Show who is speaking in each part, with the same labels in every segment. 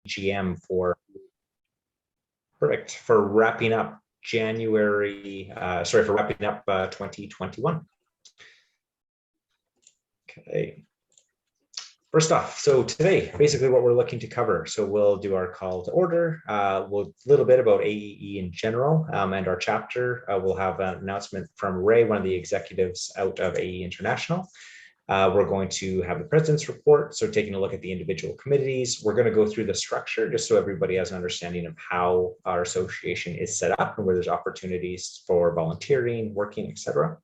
Speaker 1: AGM for wrapping up January, for wrapping up 2021. Okay. First off, so today, basically what we're looking to cover. So we'll do our call to order, we'll a little bit about AEE in general and our chapter. We'll have an announcement from Ray, one of the executives out of AEE International. We're going to have the president's report, so taking a look at the individual committees. We're going to go through the structure just so everybody has an understanding of how our association is set up and where there's opportunities for volunteering, working, etc.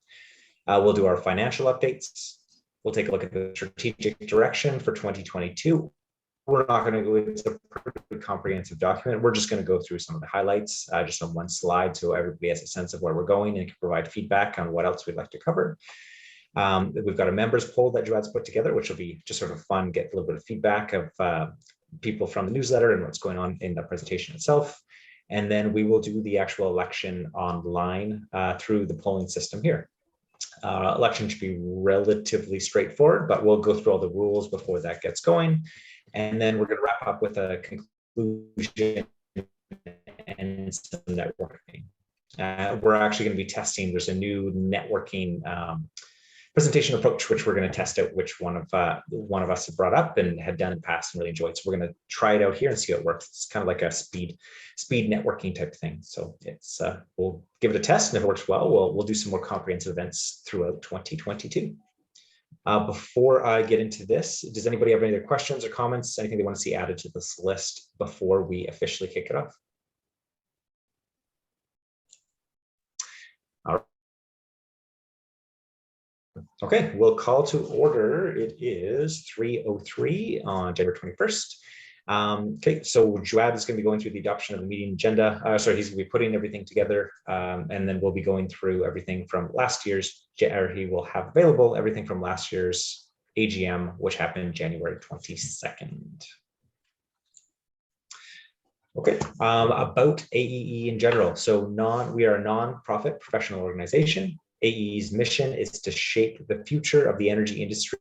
Speaker 1: We'll do our financial updates. We'll take a look at the strategic direction for 2022. We're not going to go into a pretty comprehensive document. We're just going to go through some of the highlights just on one slide so everybody has a sense of where we're going and can provide feedback on what else we'd like to cover. We've got a members poll that Joad's put together, which will be just sort of fun, get a little bit of feedback of people from the newsletter and what's going on in the presentation itself. And then we will do the actual election online through the polling system here. Election should be relatively straightforward, but we'll go through all the rules before that gets going. And then we're going to wrap up with a conclusion and some networking. We're actually going to be testing, there's a new networking presentation approach, which we're going to test out, which one of us have brought up and had done in the past and really enjoyed. So we're going to try it out here and see how it works. It's kind of like a speed networking type thing. So it's we'll give it a test, and if it works well, we'll do some more comprehensive events throughout 2022. Before I get into this, does anybody have any other questions or comments? Anything they want to see added to this list before we officially kick it off? All right. Okay, we'll call to order. It is 3:03 on January 21st. Okay, so Joad is going to be going through the adoption of the meeting agenda. He's going to be putting everything together, and then we'll be going through everything from last year's, or he will have available everything from last year's AGM, which happened January 22nd. Okay, about AEE in general. So we are a non-profit professional organization. AEE's mission is to shape the future of the energy industry.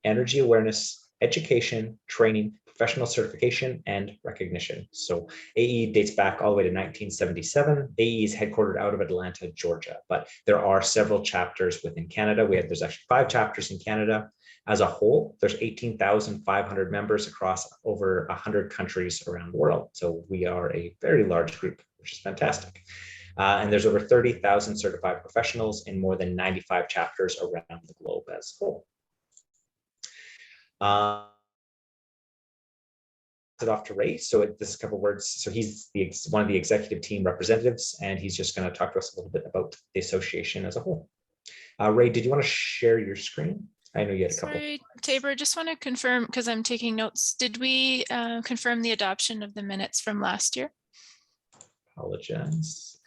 Speaker 1: Energy awareness, education, training, professional certification, and recognition. So AEE dates back all the way to 1977. AEE is headquartered out of Atlanta, Georgia, but there are several chapters within Canada. There's actually 5 chapters in Canada. As a whole, there's 18,500 members across over 100 countries around the world. So we are a very large group, which is fantastic. And there's over 30,000 certified professionals in more than 95 chapters around the globe as a whole. It off to Ray. So this is a couple words. So he's one of the executive team representatives, and he's just going to talk to us a little bit about the association as a whole. Ray, did you want to share your screen? I know you had a couple.
Speaker 2: Sorry, Tabor, just want to confirm, because I'm taking notes. Did we confirm the adoption of the minutes from last year?
Speaker 1: Apologize.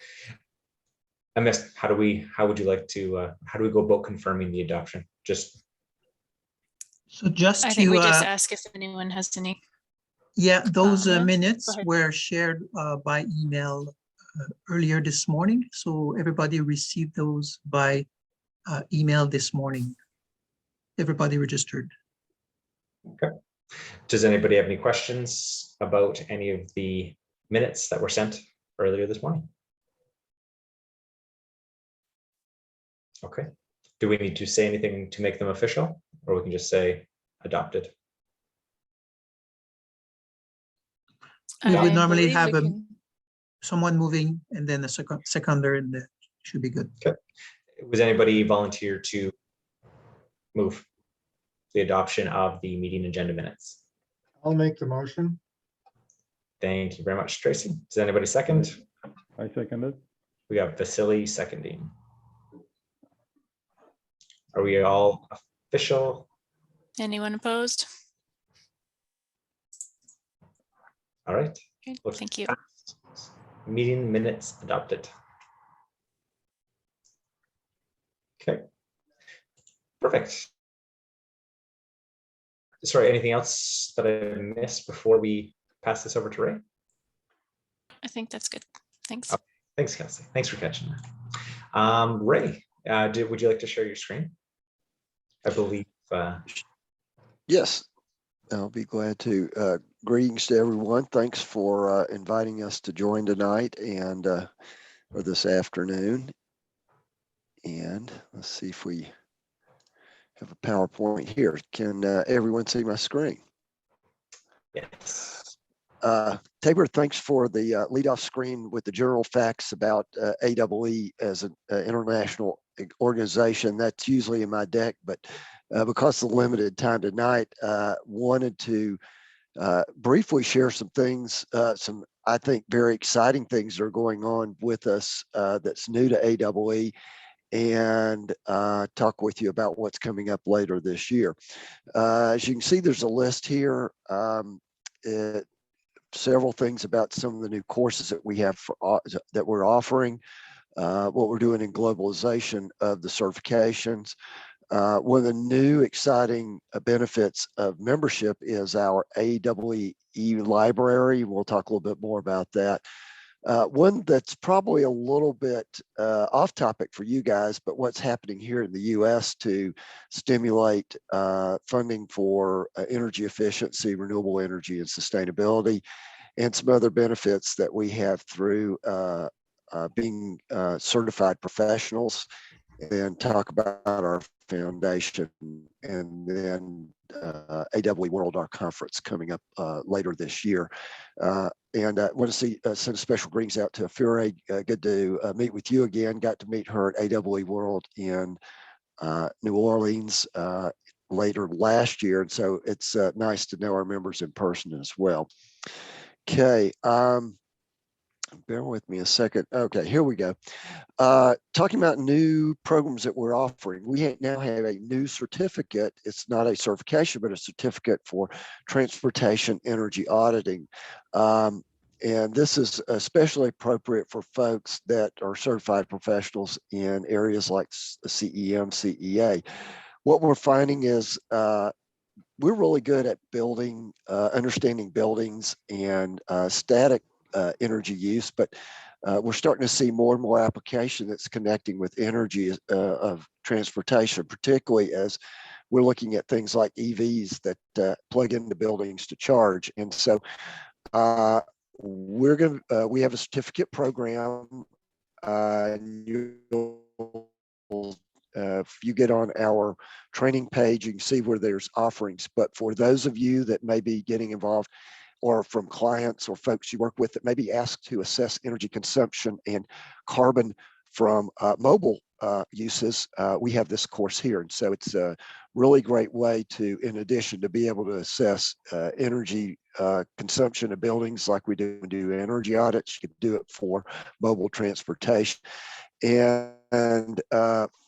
Speaker 1: I missed. How would you like to, how do we go about confirming the adoption?
Speaker 2: I think we just ask if anyone has any.
Speaker 3: Yeah, those minutes were shared by email earlier this morning. So everybody received those by email this morning. Everybody registered.
Speaker 1: Okay. Does anybody have any questions about any of the minutes that were sent earlier this morning? Okay. Do we need to say anything to make them official, or we can just say adopted?
Speaker 3: We would normally have someone moving and then a seconder, and that should be good.
Speaker 1: Okay. Was anybody volunteer to move the adoption of the meeting agenda minutes?
Speaker 4: I'll make the motion.
Speaker 1: Thank you very much, Tracy. Does anybody second?
Speaker 5: I second it.
Speaker 1: We have Vasily seconding. Are we all official?
Speaker 2: Anyone opposed?
Speaker 1: All right.
Speaker 2: Okay, thank you.
Speaker 1: Meeting minutes adopted. Okay. Perfect. Sorry, anything else that I missed before we pass this over to Ray?
Speaker 2: I think that's good. Thanks.
Speaker 1: Okay. Thanks, Kelsey. Thanks for catching that. Ray, would you like to share your screen? I believe.
Speaker 6: Yes.
Speaker 5: I'll be glad to. Greetings to everyone. Thanks for inviting us to join tonight and or this afternoon. And let's see if we have a PowerPoint here. Can everyone see my screen?
Speaker 1: Yes.
Speaker 5: Tabor, thanks for the leadoff screen with the general facts about AEE as an international organization. That's usually in my deck, but because of the limited time tonight, wanted to briefly share some things, some I think very exciting things that are going on with us that's new to AEE, and talk with you about what's coming up later this year. As you can see, there's a list here. Several things about some of the new courses that we have that we're offering, what we're doing in globalization of the certifications. One of the new exciting benefits of membership is our AEE library. We'll talk a little bit more about that. One that's probably a little bit off topic for you guys, but what's happening here in the US to stimulate funding for energy efficiency, renewable energy, and sustainability, and some other benefits that we have through being certified professionals, and talk about our foundation, and then AEE World, our conference coming up later this year. And I want to send special greetings out to Afure. Good to meet with you again. Got to meet her at AEE World in New Orleans later last year. And so it's nice to know our members in person as well. Okay. Bear with me a second. Okay, here we go. Talking about new programs that we're offering, we now have a new certificate. It's not a certification, but a certificate for transportation energy auditing. And this is especially appropriate for folks that are certified professionals in areas like CEM, CEA. What we're finding is we're really good at building, understanding buildings and static energy use, but we're starting to see more and more application that's connecting with energy of transportation, particularly as we're looking at things like EVs that plug into buildings to charge. And so we have a certificate program. If you get on our training page, you can see where there's offerings. But for those of you that may be getting involved, or from clients or folks you work with that may be asked to assess energy consumption and carbon from mobile uses, we have this course here. And so it's a really great way to, in addition to be able to assess energy consumption of buildings like we do energy audits, you can do it for mobile transportation. And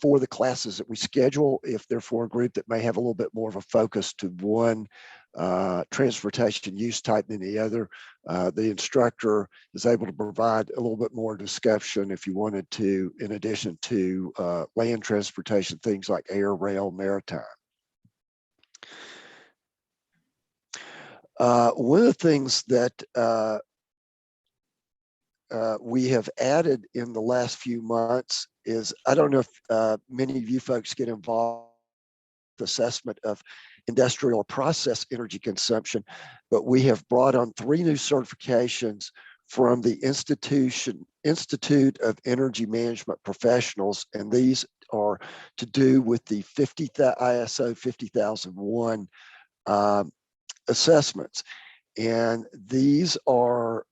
Speaker 5: for the classes that we schedule, if they're for a group that may have a little bit more of a focus to one transportation use type than the other, the instructor is able to provide a little bit more discussion if you wanted to, in addition to land transportation, things like air, rail, maritime. One of the things that we have added in the last few months is, I don't know if many of you folks get involved with assessment of industrial process energy consumption, but we have brought on 3 new certifications from the Institute of Energy Management Professionals, and these are to do with the ISO 50001 assessments. And these are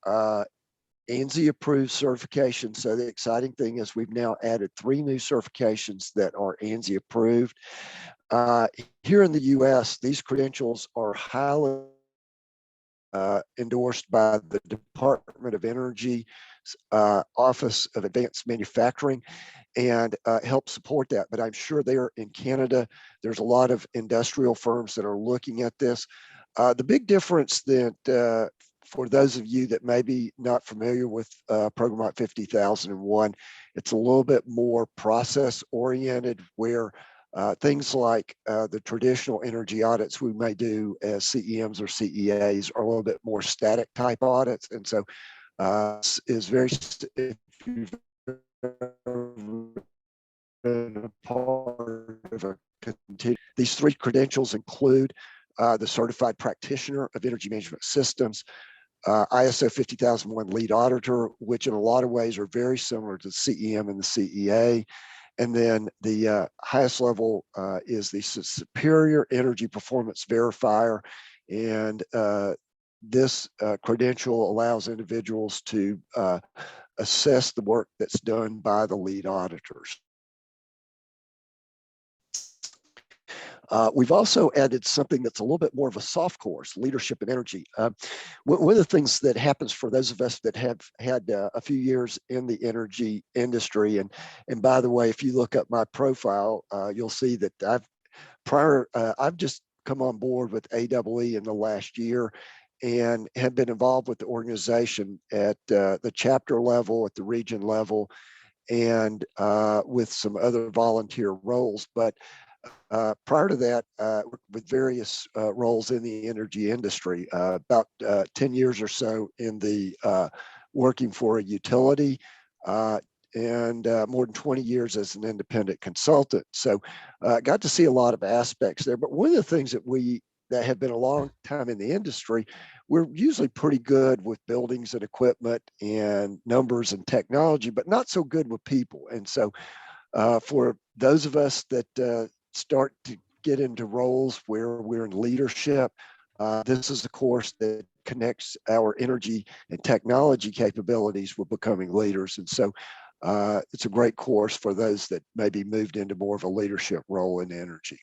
Speaker 5: ANSI approved certifications. So the exciting thing is we've now added 3 new certifications that are ANSI approved. Here in the US, these credentials are highly endorsed by the Department of Energy Office of Advanced Manufacturing, and help support that. But I'm sure there in Canada, there's a lot of industrial firms that are looking at this. The big difference that for those of you that may be not familiar with Program Audit 50001, it's a little bit more process oriented, where things like the traditional energy audits we may do as CEMs or CEAs are a little bit more static type audits. And so is very, if you've been a part of a these 3 credentials include the Certified Practitioner of Energy Management Systems, ISO 50001 Lead Auditor, which in a lot of ways are very similar to the CEM and the CEA. And then the highest level is the Superior Energy Performance Verifier. And this credential allows individuals to assess the work that's done by the lead auditors. We've also added something that's a little bit more of a soft course, Leadership in Energy. One of the things that happens for those of us that have had a few years in the energy industry, and by the way, if you look up my profile, you'll see that I've just come on board with AEE in the last year and have been involved with the organization at the chapter level, at the region level, and with some other volunteer roles. But prior to that, with various roles in the energy industry, about 10 years or so in the working for a utility, and more than 20 years as an independent consultant. So got to see a lot of aspects there. But one of the things that have been a long time in the industry, we're usually pretty good with buildings and equipment and numbers and technology, but not so good with people. And so for those of us that start to get into roles where we're in leadership, this is a course that connects our energy and technology capabilities with becoming leaders. And so it's a great course for those that maybe moved into more of a leadership role in energy.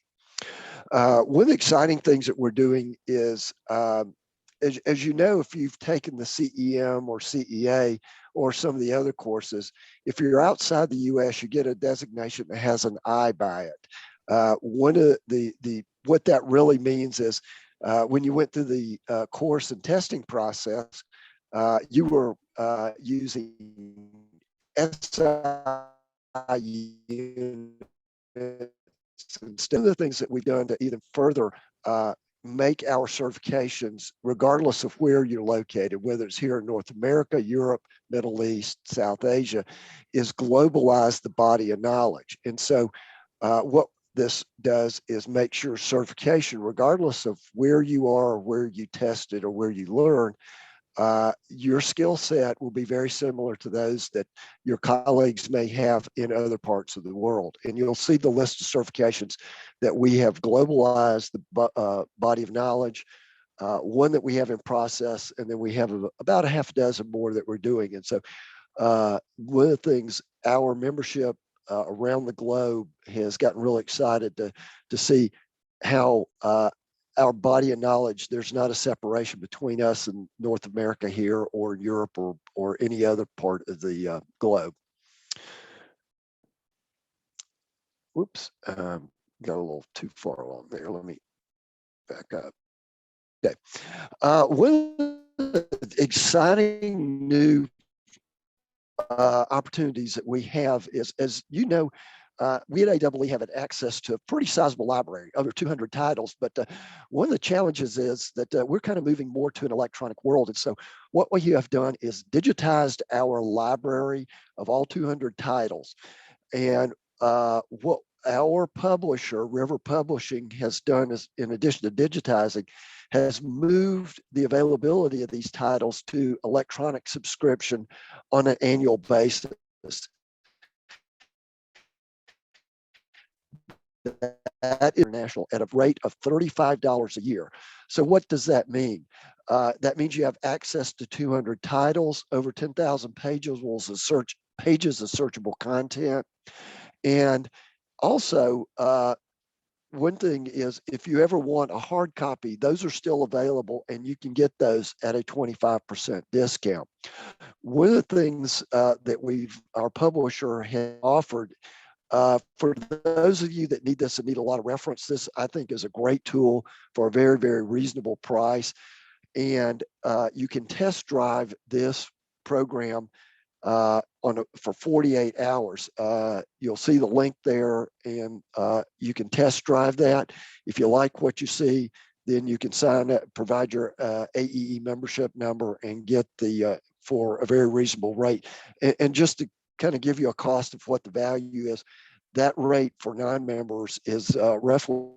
Speaker 5: One of the exciting things that we're doing is, as you know, if you've taken the CEM or CEA or some of the other courses, if you're outside the US, you get a designation that has an I by it. One of what that really means is when you went through the course and testing process, you were using SI units. Instead of the things that we've done to even further make our certifications, regardless of where you're located, whether it's here in North America, Europe, Middle East, South Asia, is globalize the body of knowledge. And so what this does is make sure certification, regardless of where you are or where you tested or where you learn, your skill set will be very similar to those that your colleagues may have in other parts of the world. And you'll see the list of certifications that we have globalized the body of knowledge, one that we have in process, and then we have about a half dozen more that we're doing. And so one of the things our membership around the globe has gotten really excited to see how our body of knowledge, there's not a separation between us and North America here or Europe or any other part of the globe. Whoops, got a little too far along there. Let me back up. Okay. One of the exciting new opportunities that we have is, as you know, we at AEE have access to a pretty sizable library, over 200 titles, but one of the challenges is that we're kind of moving more to an electronic world. And so what we have done is digitized our library of all 200 titles. And what our publisher, River Publishing, has done is, in addition to digitizing, has moved the availability of these titles to electronic subscription on an annual basis. That international at a rate of $35 a year. So what does that mean? That means you have access to 200 titles, over 10,000 pages of searchable content. And also, one thing is, if you ever want a hard copy, those are still available and you can get those at a 25% discount. One of the things that our publisher has offered, for those of you that need this and need a lot of reference, this I think is a great tool for a very, very reasonable price. And you can test drive this program for 48 hours. You'll see the link there, and you can test drive that. If you like what you see, then you can sign up, provide your AEE membership number, and get the for a very reasonable rate. And just to kind of give you a cost of what the value is, that rate for non-members is roughly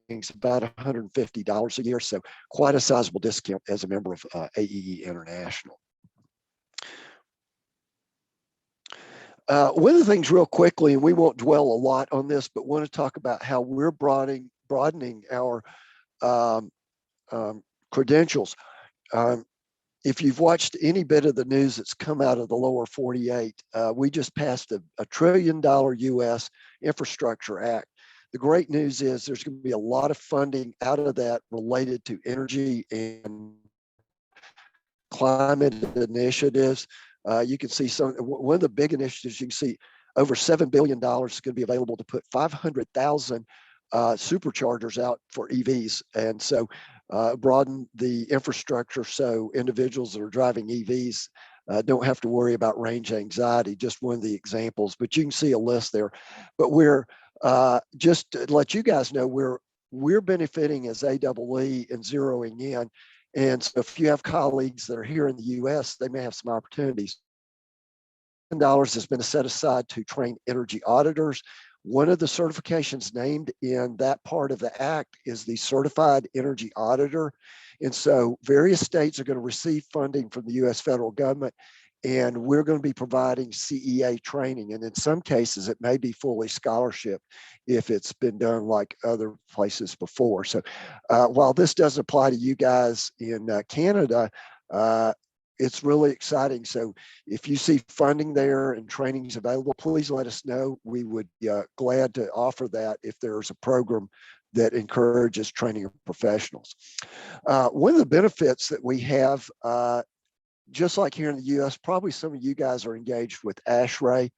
Speaker 5: is about $150 a year. So quite a sizable discount as a member of AEE International. One of the things real quickly, and we won't dwell a lot on this, but want to talk about how we're broadening our credentials. If you've watched any bit of the news that's come out of the lower 48, we just passed a $1 trillion US Infrastructure Act. The great news is there's going to be a lot of funding out of that related to energy and climate initiatives. You can see one of the big initiatives. You can see over $7 billion is going to be available to put 500,000 superchargers out for EVs, and so broaden the infrastructure so individuals that are driving EVs don't have to worry about range anxiety. Just one of the examples, but you can see a list there. But we're just to let you guys know, we're benefiting as AEE and zeroing in. And so if you have colleagues that are here in the US, they may have some opportunities. $1 has been set aside to train energy auditors. One of the certifications named in that part of the act is the Certified Energy Auditor. And so various states are going to receive funding from the US federal government, and we're going to be providing CEA training. And in some cases, it may be fully scholarship if it's been done like other places before. So while this doesn't apply to you guys in Canada, it's really exciting. So if you see funding there and trainings available, please let us know. We would be glad to offer that if there's a program that encourages training of professionals. One of the benefits that we have, just like here in the US, probably some of you guys are engaged with ASHRAE.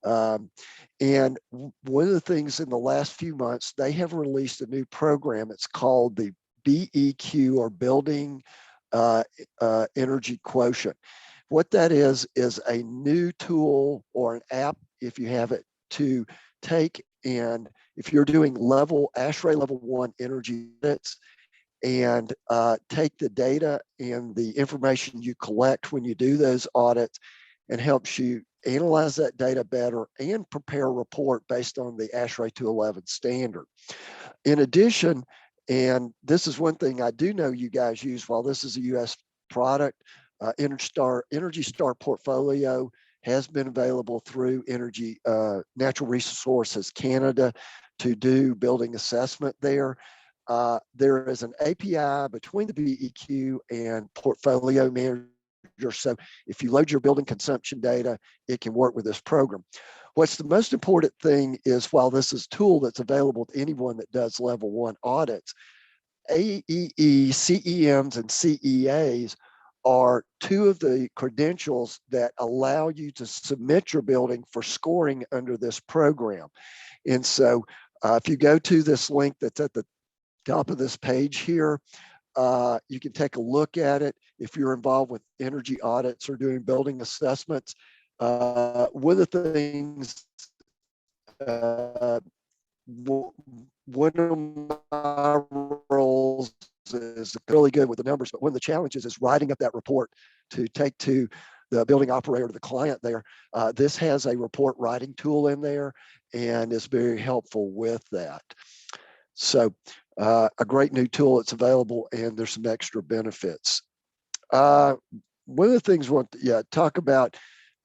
Speaker 5: And one of the things in the last few months, they have released a new program. It's called the BEQ, or Building Energy Quotient. What that is a new tool or an app, if you have it, to take, and if you're doing ASHRAE level 1 energy audits, and take the data and the information you collect when you do those audits, and helps you analyze that data better and prepare a report based on the ASHRAE 211 standard. In addition, and this is one thing I do know you guys use, while this is a US product, Energy Star Portfolio has been available through Natural Resources Canada to do building assessment there. There is an API between the BEQ and Portfolio Manager. So if you load your building consumption data, it can work with this program. What's the most important thing is, while this is a tool that's available to anyone that does level 1 audits, AEE, CEMs, and CEAs are two of the credentials that allow you to submit your building for scoring under this program. And so if you go to this link that's at the top of this page here, you can take a look at it. If you're involved with energy audits or doing building assessments, one of the things, one of my roles is really good with the numbers, but one of the challenges is writing up that report to take to the building operator, to the client there. This has a report writing tool in there and is very helpful with that. So a great new tool that's available, and there's some extra benefits. One of the things we want to talk about,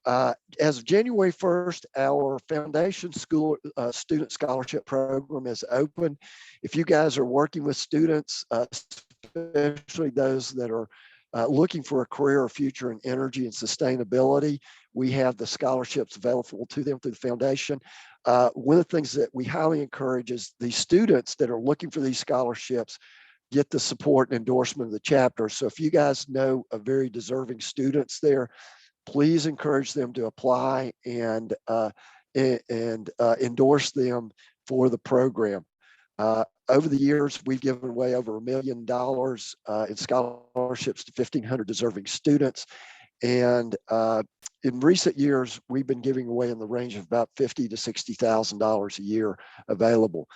Speaker 5: as of January 1st, our foundation school student scholarship program is open. If you guys are working with students, especially those that are looking for a career or future in energy and sustainability, we have the scholarships available to them through the foundation. One of the things that we highly encourage is the students that are looking for these scholarships get the support and endorsement of the chapter. So if you guys know of very deserving students there, please encourage them to apply and endorse them for the program. Over the years, we've given away over $1 million in scholarships to 1,500 deserving students. And in recent years, we've been giving away in the range of about $50,000 to $60,000 a year available.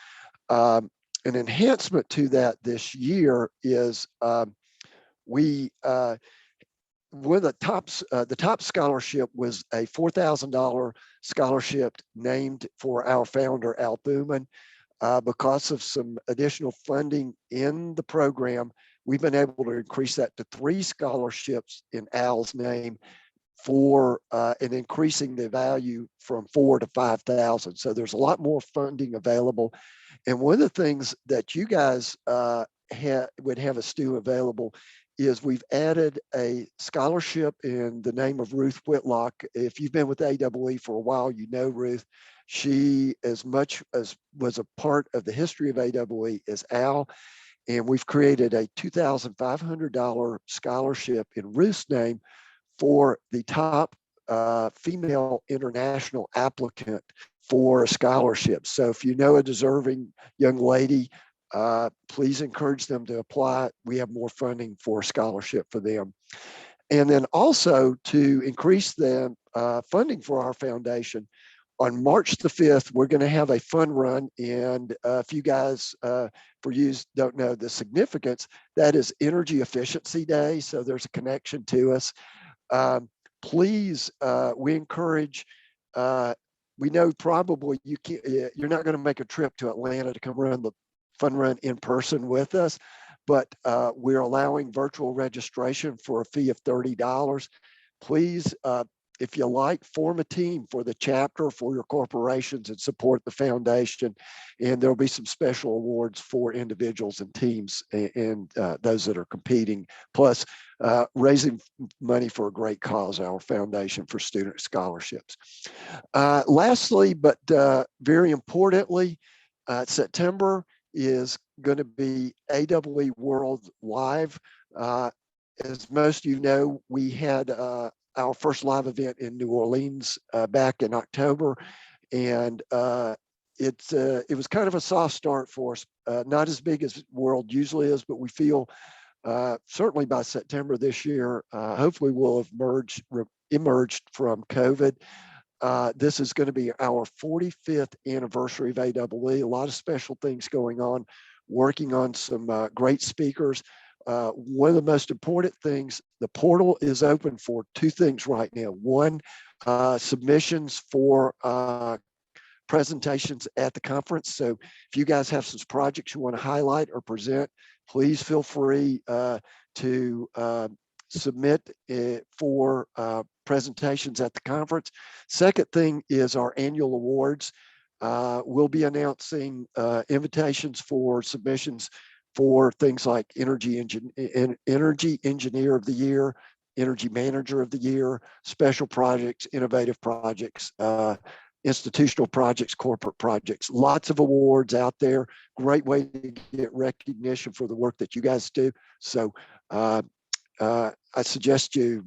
Speaker 5: An enhancement to that this year is one of the top scholarship was a $4,000 scholarship named for our founder, Al Booman. because of some additional funding in the program, we've been able to increase that to 3 scholarships in Al's name for and increasing the value from 4 to 5,000. So there's a lot more funding available. And one of the things that you guys would have us do available is we've added a scholarship in the name of Ruth Whitlock. If you've been with AEE for a while, you know Ruth. She, as much as was a part of the history of AEE as Al, and we've created a $2,500 scholarship in Ruth's name for the top female international applicant for a scholarship. So if you know a deserving young lady, please encourage them to apply. We have more funding for a scholarship for them. And then also to increase the funding for our foundation, on March the 5th, we're going to have a fun run. And if you guys, for you don't know the significance, that is Energy Efficiency Day. So there's a connection to us. Please, we encourage, we know probably you're not going to make a trip to Atlanta to come run the fun run in person with us, but we're allowing virtual registration for a fee of $30. Please, if you like, form a team for the chapter, for your corporations, and support the foundation. And there'll be some special awards for individuals and teams and those that are competing, plus raising money for a great cause, our Foundation for Student Scholarships. Lastly, but very importantly, September is going to be AEE World Live. As most of you know, we had our first live event in New Orleans back in October, and it was kind of a soft start for us, not as big as World usually is, but we feel certainly by September this year, hopefully we'll have emerged from COVID. This is going to be our 45th anniversary of AEE. A lot of special things going on, working on some great speakers. One of the most important things, the portal is open for 2 things right now. One, submissions for presentations at the conference. So if you guys have some projects you want to highlight or present, please feel free to submit it for presentations at the conference. Second thing is our annual awards. We'll be announcing invitations for submissions for things like Energy Engineer of the Year, Energy Manager of the Year, Special Projects, Innovative Projects, Institutional Projects, Corporate Projects. Lots of awards out there. Great way to get recognition for the work that you guys do. So I suggest you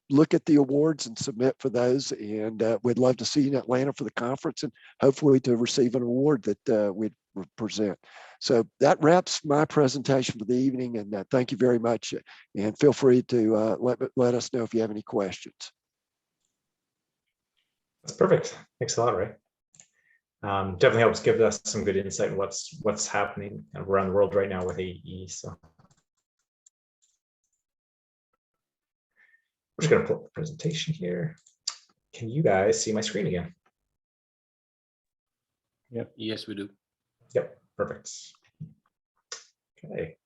Speaker 5: look at the awards and submit for those. And we'd love to see you in Atlanta for the conference and hopefully to receive an award that we'd present. So that wraps my presentation for the evening, and thank you very much. And feel free to let us know if you have any questions.
Speaker 1: That's perfect. Thanks a lot, Ray. Definitely helps give us some good insight on what's happening around the world right now with AEE. So we're just going to pull up the presentation here. Can you guys see my screen again?
Speaker 6: Yep. Yes, we do.
Speaker 1: Yep. Perfect. Okay.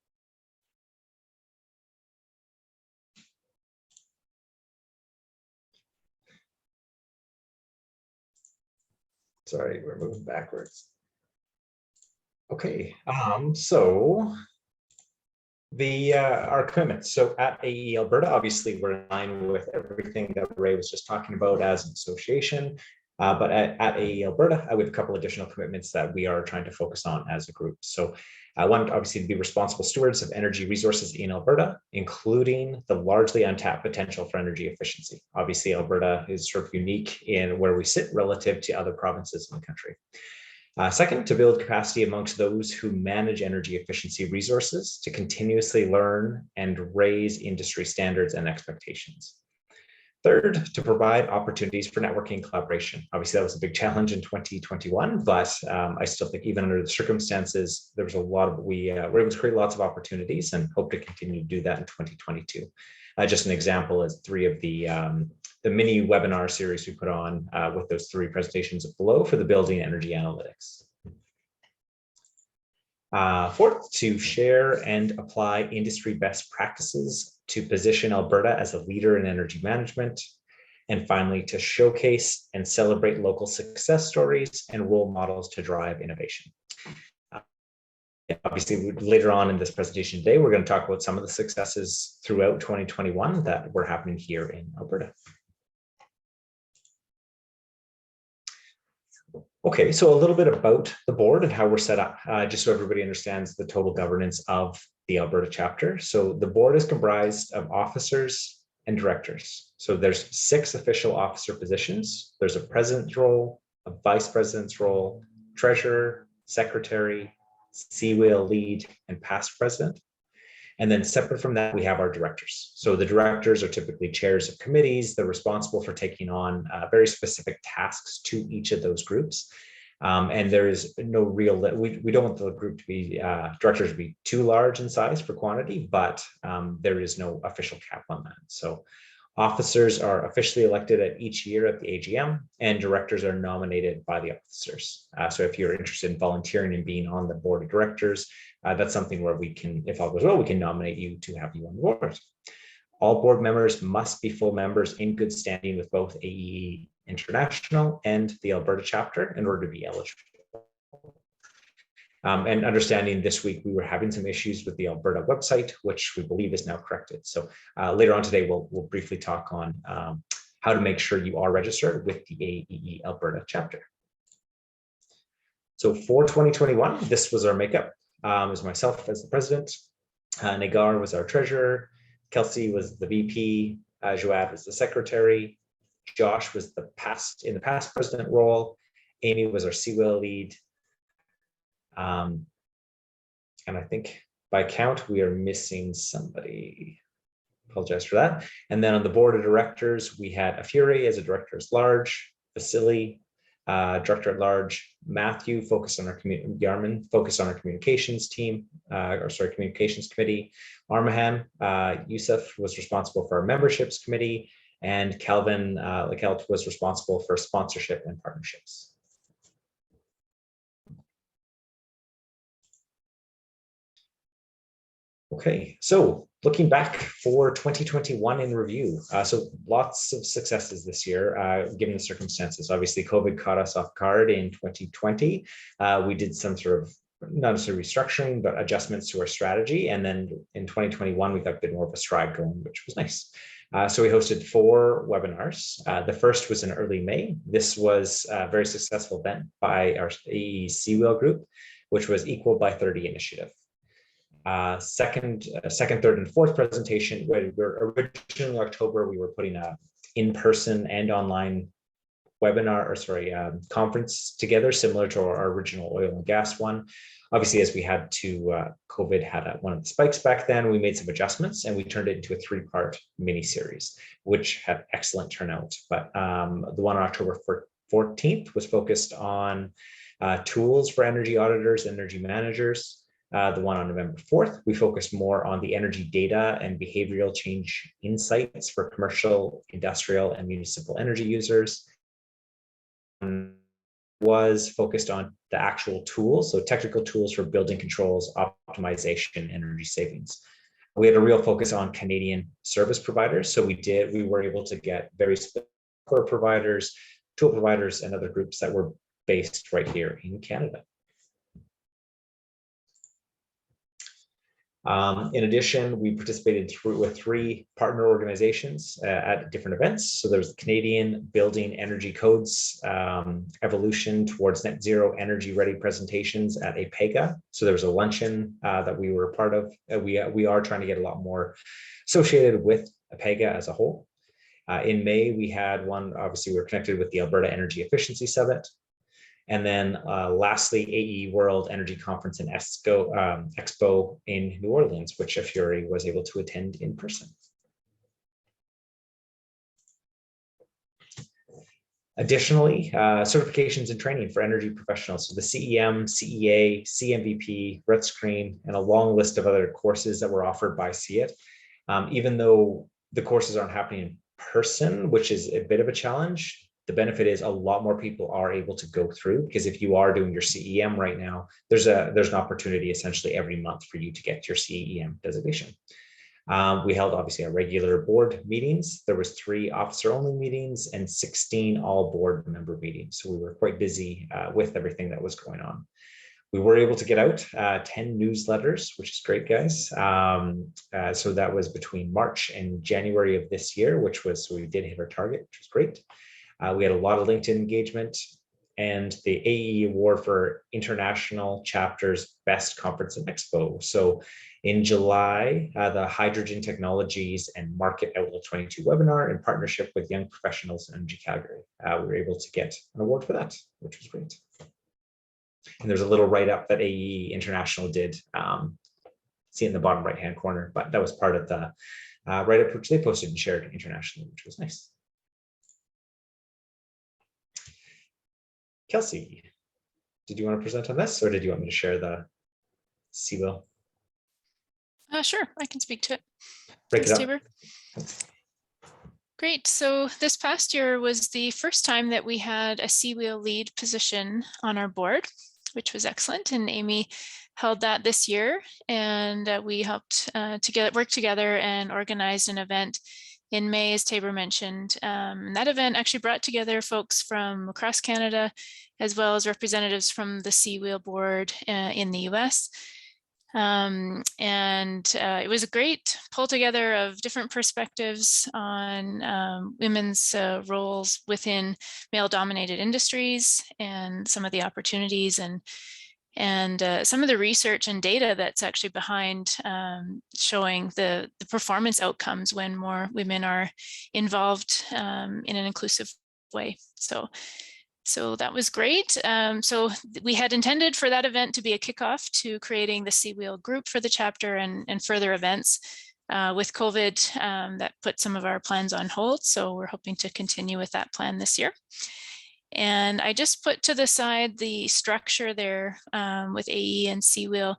Speaker 1: Sorry, we're moving backwards. Okay, so our commitments. So at AEE Alberta, obviously we're in line with everything that Ray was just talking about as an association. But at AEE Alberta, I have a couple additional commitments that we are trying to focus on as a group. So I want obviously to be responsible stewards of energy resources in Alberta, including the largely untapped potential for energy efficiency. Obviously, Alberta is sort of unique in where we sit relative to other provinces in the country. Second, to build capacity amongst those who manage energy efficiency resources to continuously learn and raise industry standards and expectations. Third, to provide opportunities for networking and collaboration. Obviously, that was a big challenge in 2021, but I still think even under the circumstances, there was a lot of, we were able to create lots of opportunities and hope to continue to do that in 2022. Just an example is 3 of the mini webinar series we put on with those 3 presentations below for the building energy analytics. Fourth, to share and apply industry best practices to position Alberta as a leader in energy management. And finally, to showcase and celebrate local success stories and role models to drive innovation. Obviously, later on in this presentation today, we're going to talk about some of the successes throughout 2021 that were happening here in Alberta. Okay, so a little bit about the board and how we're set up, just so everybody understands the total governance of the Alberta chapter. So the board is comprised of officers and directors. So there's 6 official officer positions. There's a president's role, a vice president's role, treasurer, secretary, Seawheel lead, and past president. And then separate from that, we have our directors. So the directors are typically chairs of committees. They're responsible for taking on very specific tasks to each of those groups. And there is no real, we don't want the group to be, directors to be too large in size for quantity, but there is no official cap on that. So officers are officially elected at each year at the AGM, and directors are nominated by the officers. So if you're interested in volunteering and being on the board of directors, that's something where we can, if all goes well, we can nominate you to have you on the board. All board members must be full members in good standing with both AEE International and the Alberta chapter in order to be eligible. And understanding this week, we were having some issues with the Alberta website, which we believe is now corrected. So later on today, we'll briefly talk on how to make sure you are registered with the AEE Alberta chapter. So for 2021, this was our makeup. It was myself as the president, Nagar was our treasurer, Kelsey was the VP, Joab was the secretary, Josh was in the past president role, Amy was our Seawheel lead, and I think by count, we are missing somebody. Apologize for that. And then on the board of directors, we had Afuri as a director at large, Vasily, director at large, Matthew focused on our Yarman focused on our communications team, communications committee. Armahan Yusuf was responsible for our memberships committee, and Calvin Lekelt was responsible for sponsorship and partnerships. Okay, so looking back for 2021 in review, so lots of successes this year, given the circumstances. Obviously, COVID caught us off guard in 2020. We did some sort of, not necessarily restructuring, but adjustments to our strategy. And then in 2021, we got a bit more of a stride going, which was nice. So we hosted 4 webinars. The first was in early May. This was a very successful event by our AEE Seawheel group, which was Equal by 30 initiative. Second, third, and fourth presentation, originally in October, we were putting a in-person and online webinar, conference together, similar to our original oil and gas one. Obviously, as we had to, COVID had one of the spikes back then, we made some adjustments and we turned it into a 3-part mini series, which had excellent turnout. But the one on October 14th was focused on tools for energy auditors, energy managers. The one on November 4th, we focused more on the energy data and behavioral change insights for commercial, industrial, and municipal energy users. Was focused on the actual tools, so technical tools for building controls, optimization, energy savings. We had a real focus on Canadian service providers, so we were able to get very specific providers, tool providers, and other groups that were based right here in Canada. In addition, we participated with 3 partner organizations at different events. So there's the Canadian Building Energy Codes Evolution Towards Net Zero Energy Ready presentations at APEGA. So there was a luncheon that we were a part of. We are trying to get a lot more associated with APEGA as a whole. In May, we had one, obviously we were connected with the Alberta Energy Efficiency Summit. And then lastly, AEE World Energy Conference and Expo in New Orleans, which Afuri was able to attend in person. Additionally, certifications and training for energy professionals. So the CEM, CEA, CMVP, RET Screen, and a long list of other courses that were offered by CEIT. Even though the courses aren't happening in person, which is a bit of a challenge, The benefit is a lot more people are able to go through, because if you are doing your CEM right now, there's an opportunity essentially every month for you to get your CEM designation. We held obviously our regular board meetings. There was 3 officer only meetings and 16 all board member meetings. So we were quite busy with everything that was going on. We were able to get out 10 newsletters, which is great, guys. So that was between March and January of this year, so we did hit our target, which was great. We had a lot of LinkedIn engagement, and the AEE Award for International Chapters Best Conference and Expo. So in July, the Hydrogen Technologies and Market Outlook 22 webinar in partnership with Young Professionals in Energy Calgary. We were able to get an award for that, which was great. And there's a little write-up that AEE International did, see in the bottom right-hand corner, but that was part of the write-up which they posted and shared internationally, which was nice. Kelsey, did you want to present on this, or did you want me to share the Seawheel?
Speaker 2: Sure, I can speak to it.
Speaker 1: Break it up.
Speaker 2: Tabor. Great. So this past year was the first time that we had a Seawheel lead position on our board, which was excellent. And Amy held that this year, and we helped work together and organized an event in May, as Tabor mentioned. That event actually brought together folks from across Canada, as well as representatives from the Seawheel board in the US. It was a great pull together of different perspectives on women's roles within male-dominated industries and some of the opportunities and some of the research and data that's actually behind showing the performance outcomes when more women are involved in an inclusive way. So that was great. So we had intended for that event to be a kickoff to creating the Seawheel group for the chapter and further events. With COVID, that put some of our plans on hold. So we're hoping to continue with that plan this year. And I just put to the side the structure there with AE and Seawheel.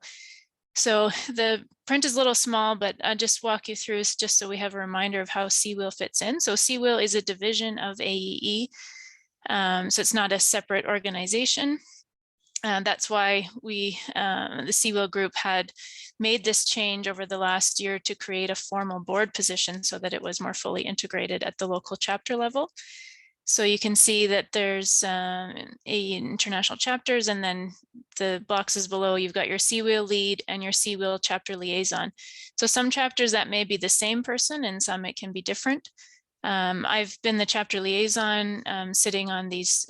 Speaker 2: So the print is a little small, but I'll just walk you through just so we have a reminder of how Seawheel fits in. So Seawheel is a division of AEE. So it's not a separate organization. That's why we, the Seawheel group, had made this change over the last year to create a formal board position so that it was more fully integrated at the local chapter level. So you can see that there's international chapters, and then the boxes below, you've got your Seawheel lead and your Seawheel chapter liaison. So some chapters that may be the same person, and some it can be different. I've been the chapter liaison, sitting on these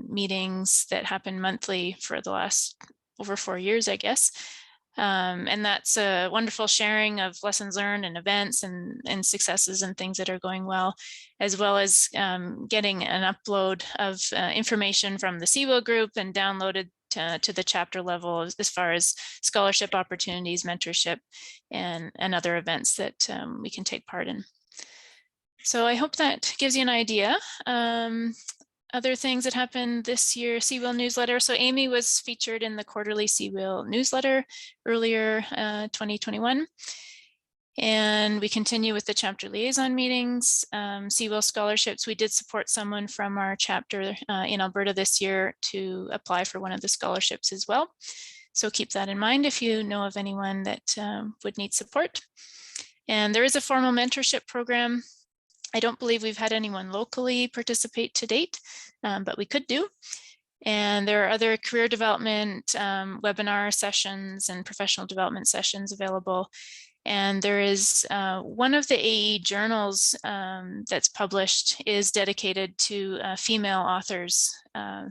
Speaker 2: meetings that happen monthly for the last over 4 years, I guess. And that's a wonderful sharing of lessons learned and events and successes and things that are going well as getting an upload of information from the Seawheel group and downloaded to the chapter level as far as scholarship opportunities, mentorship, and other events that we can take part in. So I hope that gives you an idea. Other things that happened this year, Seawheel newsletter. So Amy was featured in the quarterly Seawheel newsletter earlier 2021. And we continue with the chapter liaison meetings. Seawheel scholarships, we did support someone from our chapter in Alberta this year to apply for one of the scholarships as well. So keep that in mind if you know of anyone that would need support. And there is a formal mentorship program. I don't believe we've had anyone locally participate to date, but we could do. And there are other career development webinar sessions and professional development sessions available. And there is one of the AE journals that's published is dedicated to female authors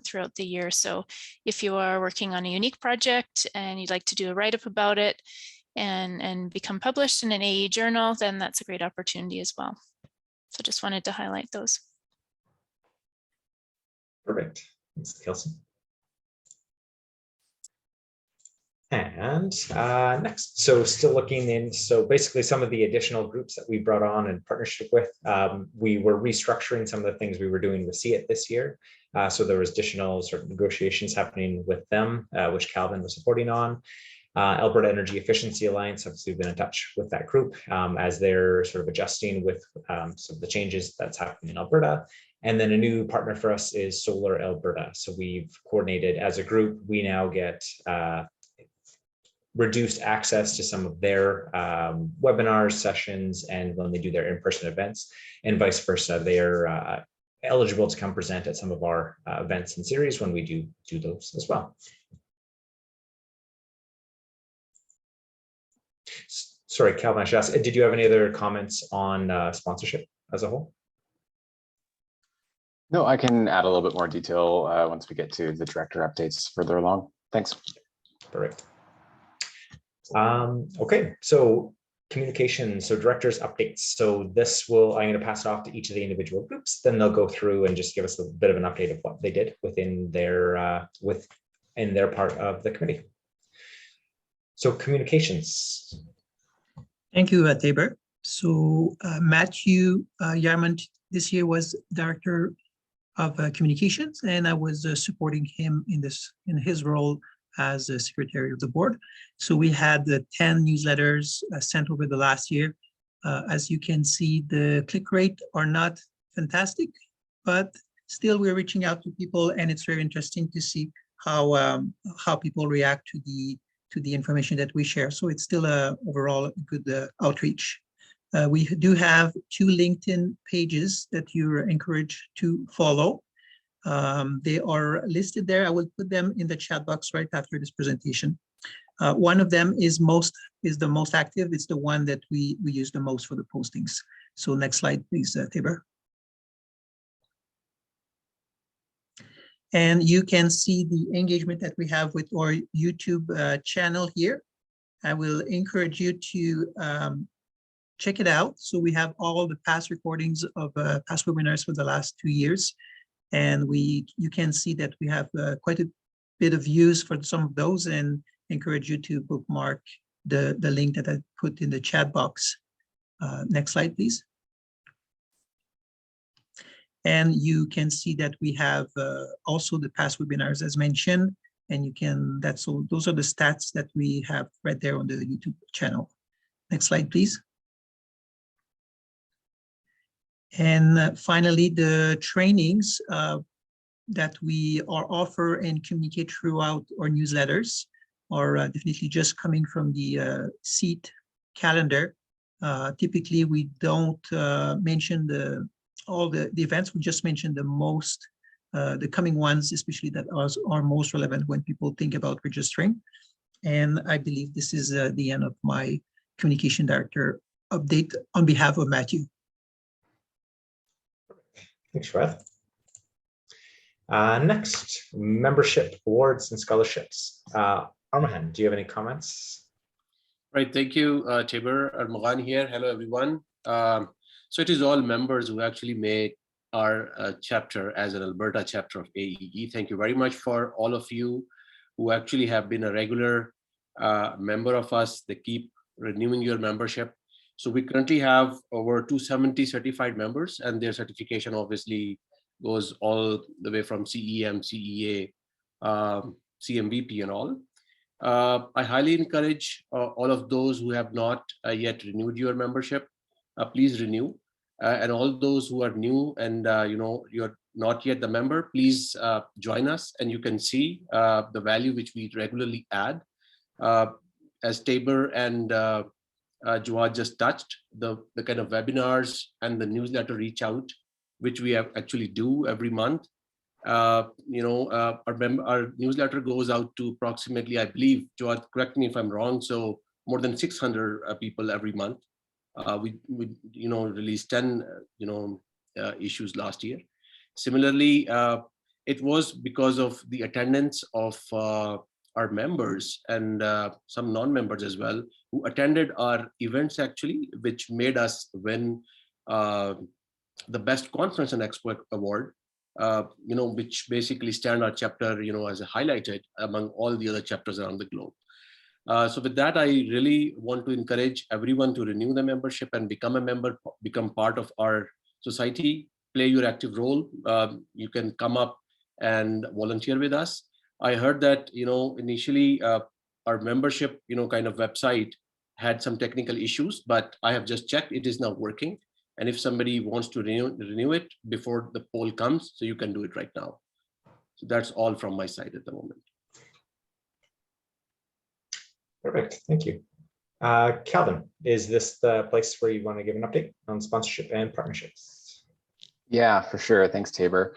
Speaker 2: throughout the year. So if you are working on a unique project and you'd like to do a write-up about it and become published in an AE journal, then that's a great opportunity as well. So just wanted to highlight those.
Speaker 1: Perfect. Thanks, Kelsey. And next, so still looking in, so basically some of the additional groups that we brought on in partnership with, we were restructuring some of the things we were doing with See It this year. So there was additional sort of negotiations happening with them, which Calvin was supporting on. Alberta Energy Efficiency Alliance, obviously we've been in touch with that group as they're sort of adjusting with some of the changes that's happening in Alberta. And then a new partner for us is Solar Alberta. So we've coordinated as a group, we now get reduced access to some of their webinars, sessions, and when they do their in-person events, and vice versa. They are eligible to come present at some of our events and series when we do those as well. Sorry, Calvin, I should ask, did you have any other comments on sponsorship as a whole?
Speaker 6: No, I can add a little bit more detail once we get to the director updates further along. Thanks.
Speaker 1: Perfect. Okay, so communication, so directors updates. So this will, I'm going to pass it off to each of the individual groups, then they'll go through and just give us a bit of an update of what they did within their part of the committee. So communications.
Speaker 3: Thank you, Tabor. So Matthew Yarmont this year was Director of Communications, and I was supporting him in his role as a Secretary of the Board. So we had the 10 newsletters sent over the last year. As you can see, the click rate are not fantastic, but still we're reaching out to people, and it's very interesting to see how people react to the information that we share. So it's still overall a good outreach. We do have 2 LinkedIn pages that you're encouraged to follow. They are listed there. I will put them in the chat box right after this presentation. One of them is the most active. It's the one that we use the most for the postings. So next slide, please, Tabor. And you can see the engagement that we have with our YouTube channel here. I will encourage you to check it out. So we have all the past recordings of past webinars for the last 2 years. And you can see that we have quite a bit of views for some of those, and encourage you to bookmark the link that I put in the chat box. Next slide, please. And you can see that we have also the past webinars as mentioned, and those are the stats that we have right there on the YouTube channel. Next slide, please. And finally, the trainings that we offer and communicate throughout our newsletters are definitely just coming from the SEAT calendar. Typically, we don't mention all the events. We just mention the coming ones, especially that are most relevant when people think about registering. And I believe this is the end of my communication director update on behalf of Matthew.
Speaker 1: Thanks, Shweta. Next, membership awards and scholarships. Armahan, do you have any comments?
Speaker 7: Right, thank you, Tabor. Armahan here. Hello, everyone. So it is all members who actually made our chapter as an Alberta chapter of AEE. Thank you very much for all of you who actually have been a regular member of us. They keep renewing your membership. So we currently have over 270 certified members, and their certification obviously goes all the way from CEM, CEA, CMVP and all. I highly encourage all of those who have not yet renewed your membership, please renew. And all those who are new and you're not yet the member, please join us, and you can see the value which we regularly add. As Tabor and Jawad just touched, the kind of webinars and the newsletter reach out, which we actually do every month. Our newsletter goes out to approximately, I believe, Jawad, correct me if I'm wrong, so more than 600 people every month. We released 10 issues last year. Similarly, it was because of the attendance of our members and some non-members as well, who attended our events actually, which made us win the Best Conference and Expo Award, which basically stand our chapter, as a highlighted among all the other chapters around the globe. So with that, I really want to encourage everyone to renew the membership and become a member, become part of our society, play your active role. You can come up and volunteer with us. I heard that, initially our membership, kind of website had some technical issues, but I have just checked, it is now working. And if somebody wants to renew it before the poll comes, so you can do it right now. So that's all from my side at the moment.
Speaker 1: Perfect, thank you. Calvin, is this the place where you want to give an update on sponsorship and partnerships?
Speaker 6: Yeah, for sure. Thanks, Tabor.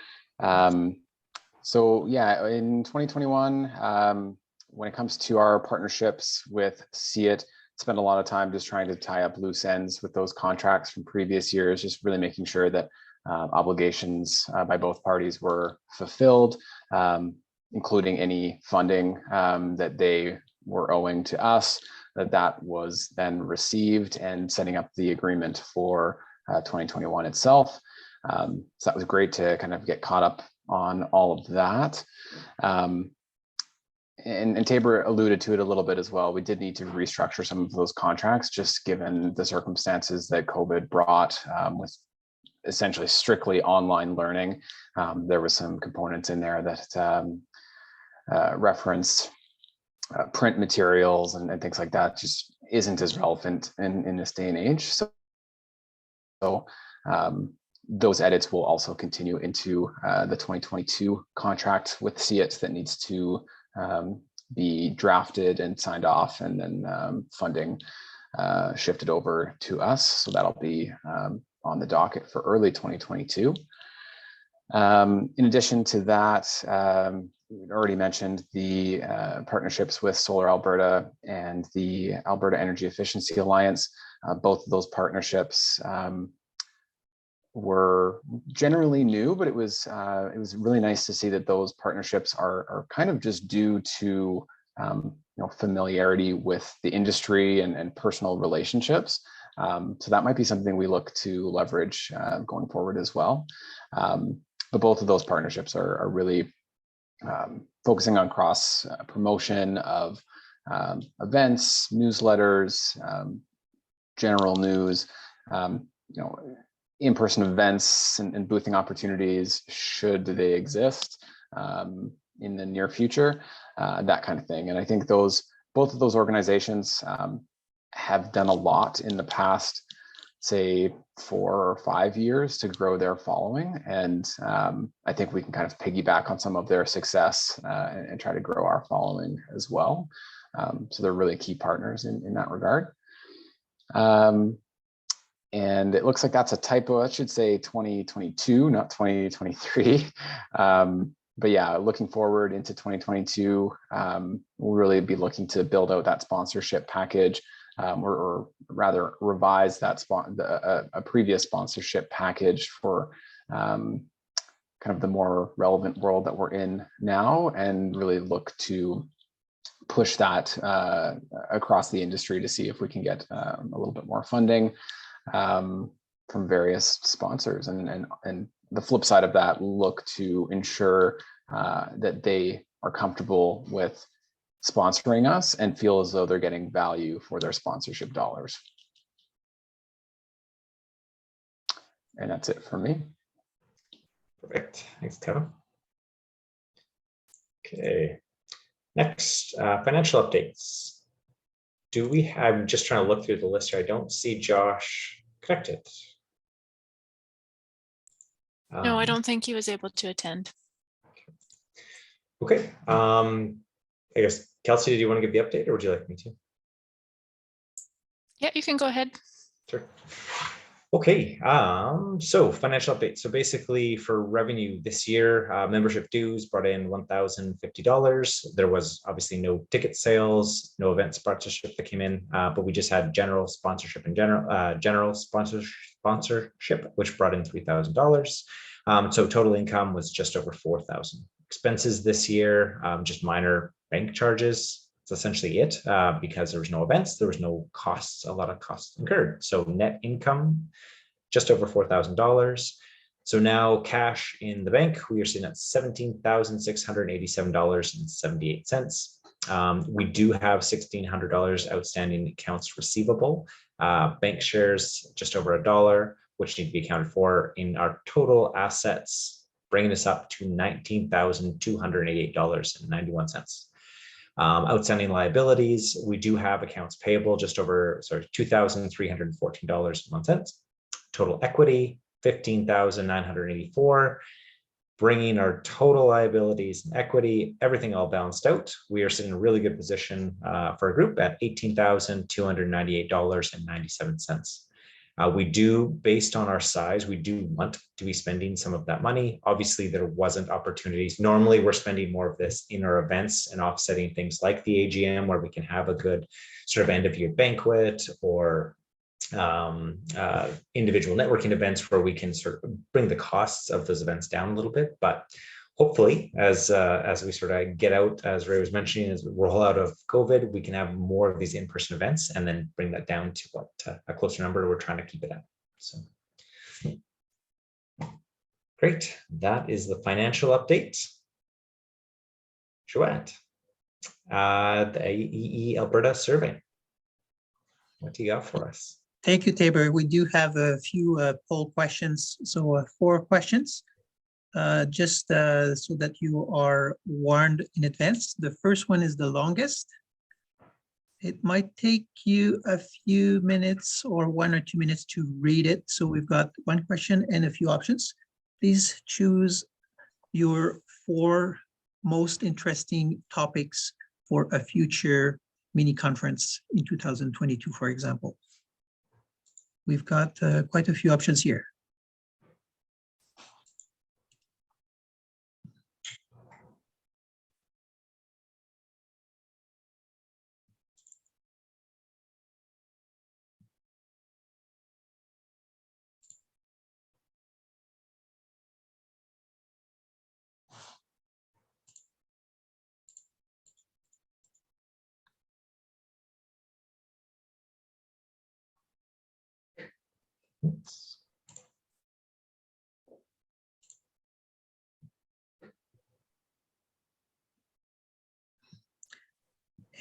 Speaker 6: So yeah, in 2021, when it comes to our partnerships with SEEIT, spent a lot of time just trying to tie up loose ends with those contracts from previous years, just really making sure that obligations by both parties were fulfilled, including any funding that they were owing to us, that was then received, and setting up the agreement for 2021 itself. So that was great to kind of get caught up on all of that. And Tabor alluded to it a little bit as well. We did need to restructure some of those contracts, just given the circumstances that COVID brought, with essentially strictly online learning. There was some components in there that referenced print materials and things like that. Just isn't as relevant in this day and age. So those edits will also continue into the 2022 contract with SEEIT that needs to be drafted and signed off, and then funding shifted over to us. So that'll be on the docket for early 2022. In addition to that, we already mentioned the partnerships with Solar Alberta and the Alberta Energy Efficiency Alliance. Both of those partnerships were generally new, but it was really nice to see that those partnerships are kind of just due to familiarity with the industry and personal relationships. So that might be something we look to leverage going forward as well. But both of those partnerships are really focusing on cross promotion of events, newsletters, general news, in-person events and boothing opportunities, should they exist in the near future, that kind of thing. And I think both of those organizations have done a lot in the past, say 4 or 5 years, to grow their following. And I think we can kind of piggyback on some of their success and try to grow our following as well. So they're really key partners in that regard. And it looks like that's a typo. That should say 2022, not 2023. But yeah, looking forward into 2022, we'll really be looking to build out that sponsorship package, or rather revise that a previous sponsorship package for kind of the more relevant world that we're in now, and really look to push that across the industry to see if we can get a little bit more funding from various sponsors, and the flip side of that, look to ensure that they are comfortable with sponsoring us and feel as though they're getting value for their sponsorship dollars. And that's it for me.
Speaker 1: Perfect, thanks, Kevin. Okay, next, financial updates. I'm just trying to look through the list here. I don't see Josh connected.
Speaker 2: No, I don't think he was able to attend.
Speaker 1: Okay, I guess, Kelsey, do you want to give the update, or would you like me to?
Speaker 2: Yeah, you can go ahead.
Speaker 1: Sure. Okay, so financial update. So basically, for revenue this year, membership dues brought in $1,050. There was obviously no ticket sales, no event sponsorship that came in, but we just had general sponsorship and general sponsorship, which brought in $3,000. So total income was just over $4,000. Expenses this year, just minor bank charges. That's essentially it, because there was no events, there was no costs, a lot of costs incurred. So net income, just over $4,000. So now cash in the bank, we are sitting at $17,687.78. We do have $1,600 outstanding accounts receivable, bank shares just over $1, which need to be accounted for in our total assets, bringing us up to $19,288.91. Outstanding liabilities, we do have accounts payable just over, $2,314.01. total equity, 15,984, bringing our total liabilities and equity, everything all balanced out. We are sitting in a really good position for a group at $18,298.97. We do, based on our size, we do want to be spending some of that money. Obviously, there wasn't opportunities. Normally, we're spending more of this in our events and offsetting things like the AGM, where we can have a good sort of end of year banquet or individual networking events where we can sort of bring the costs of those events down a little bit. But hopefully, as we sort of get out, as Ray was mentioning, as we roll out of COVID, we can have more of these in-person events and then bring that down to what a closer number we're trying to keep it at. So great. That is the financial update. Joette, the AEE Alberta survey. What do you got for us?
Speaker 3: Thank you, Tabor. We do have a few poll questions. So 4 questions, just so that you are warned in advance. The first one is the longest. It might take you a few minutes or 1 or 2 minutes to read it. So we've got 1 question and a few options. Please choose your 4 most interesting topics for a future mini conference in 2022, for example. We've got quite a few options here.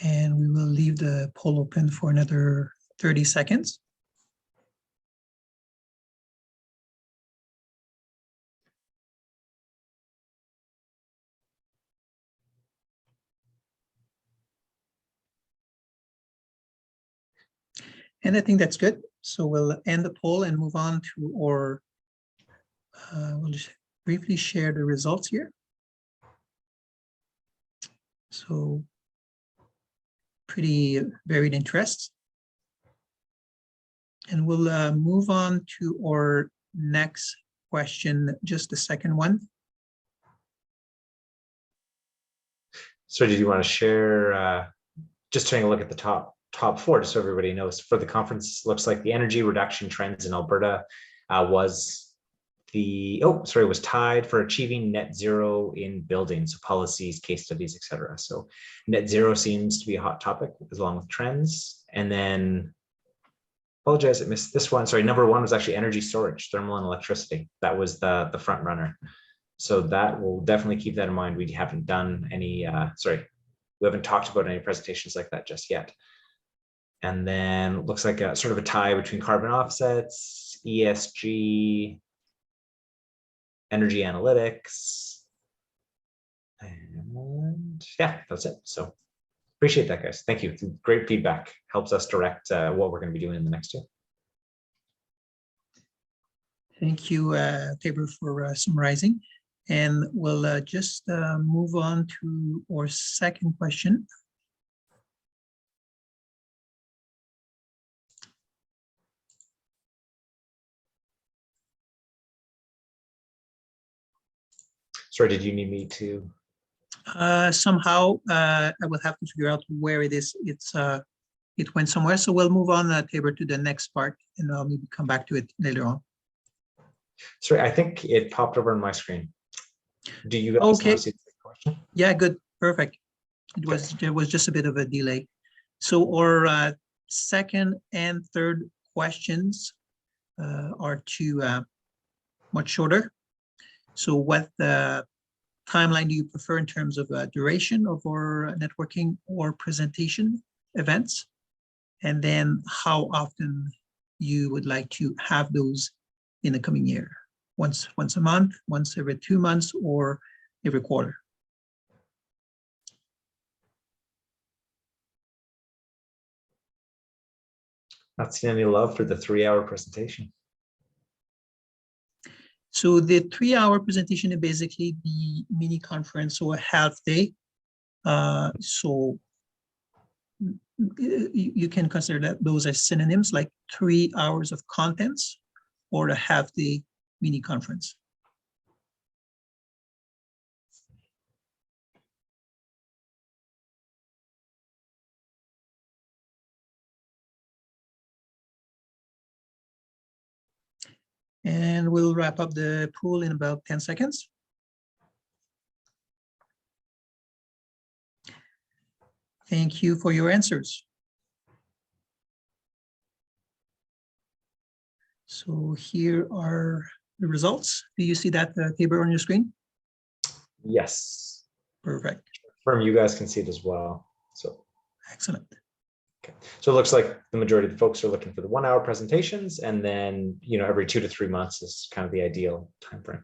Speaker 3: And we will leave the poll open for another 30 seconds. And I think that's good. So we'll end the poll and move on to our, we'll just briefly share the results here. So pretty varied interests. And we'll move on to our next question, just the second one.
Speaker 1: So did you want to share, just taking a look at the top 4, just so everybody knows, for the conference, looks like the energy reduction trends in Alberta was tied for achieving net zero in buildings, so policies, case studies, etc. So net zero seems to be a hot topic along with trends. And then, apologize, I missed this one. Sorry, number 1 was actually energy storage, thermal and electricity. That was the front runner. So that will definitely keep that in mind. We haven't done any, we haven't talked about any presentations like that just yet. And then looks like a sort of a tie between carbon offsets, ESG, energy analytics, and yeah, that's it. So appreciate that, guys. Thank you. Great feedback. Helps us direct what we're going to be doing in the next year.
Speaker 3: Thank you, Tabor, for summarizing. And we'll just move on to our second question.
Speaker 1: Sorry, did you need me to?
Speaker 3: Somehow, I will have to figure out where it is. It went somewhere. So we'll move on, Tabor, to the next part, and I'll maybe come back to it later on.
Speaker 1: Sorry, I think it popped over on my screen. Do you guys
Speaker 3: okay?
Speaker 1: want to see the question?
Speaker 3: Yeah, good, perfect. There was just a bit of a delay. So our second and third questions are much shorter. So what timeline do you prefer in terms of duration of our networking or presentation events? And then how often you would like to have those in the coming year? Once a month, once every 2 months, or every quarter?
Speaker 1: Not seen any love for the 3-hour presentation.
Speaker 3: So the 3-hour presentation is basically the mini conference or a half day. So you can consider that those as synonyms, like 3 hours of contents or a half day mini conference. And we'll wrap up the pool in about 10 seconds. Thank you for your answers. So here are the results. Do you see that table on your screen?
Speaker 1: Yes.
Speaker 3: Perfect.
Speaker 1: From you guys can see it as well. So
Speaker 3: Excellent.
Speaker 1: okay. So it looks like the majority of the folks are looking for the 1-hour presentations, and then every 2 to 3 months is kind of the ideal time frame.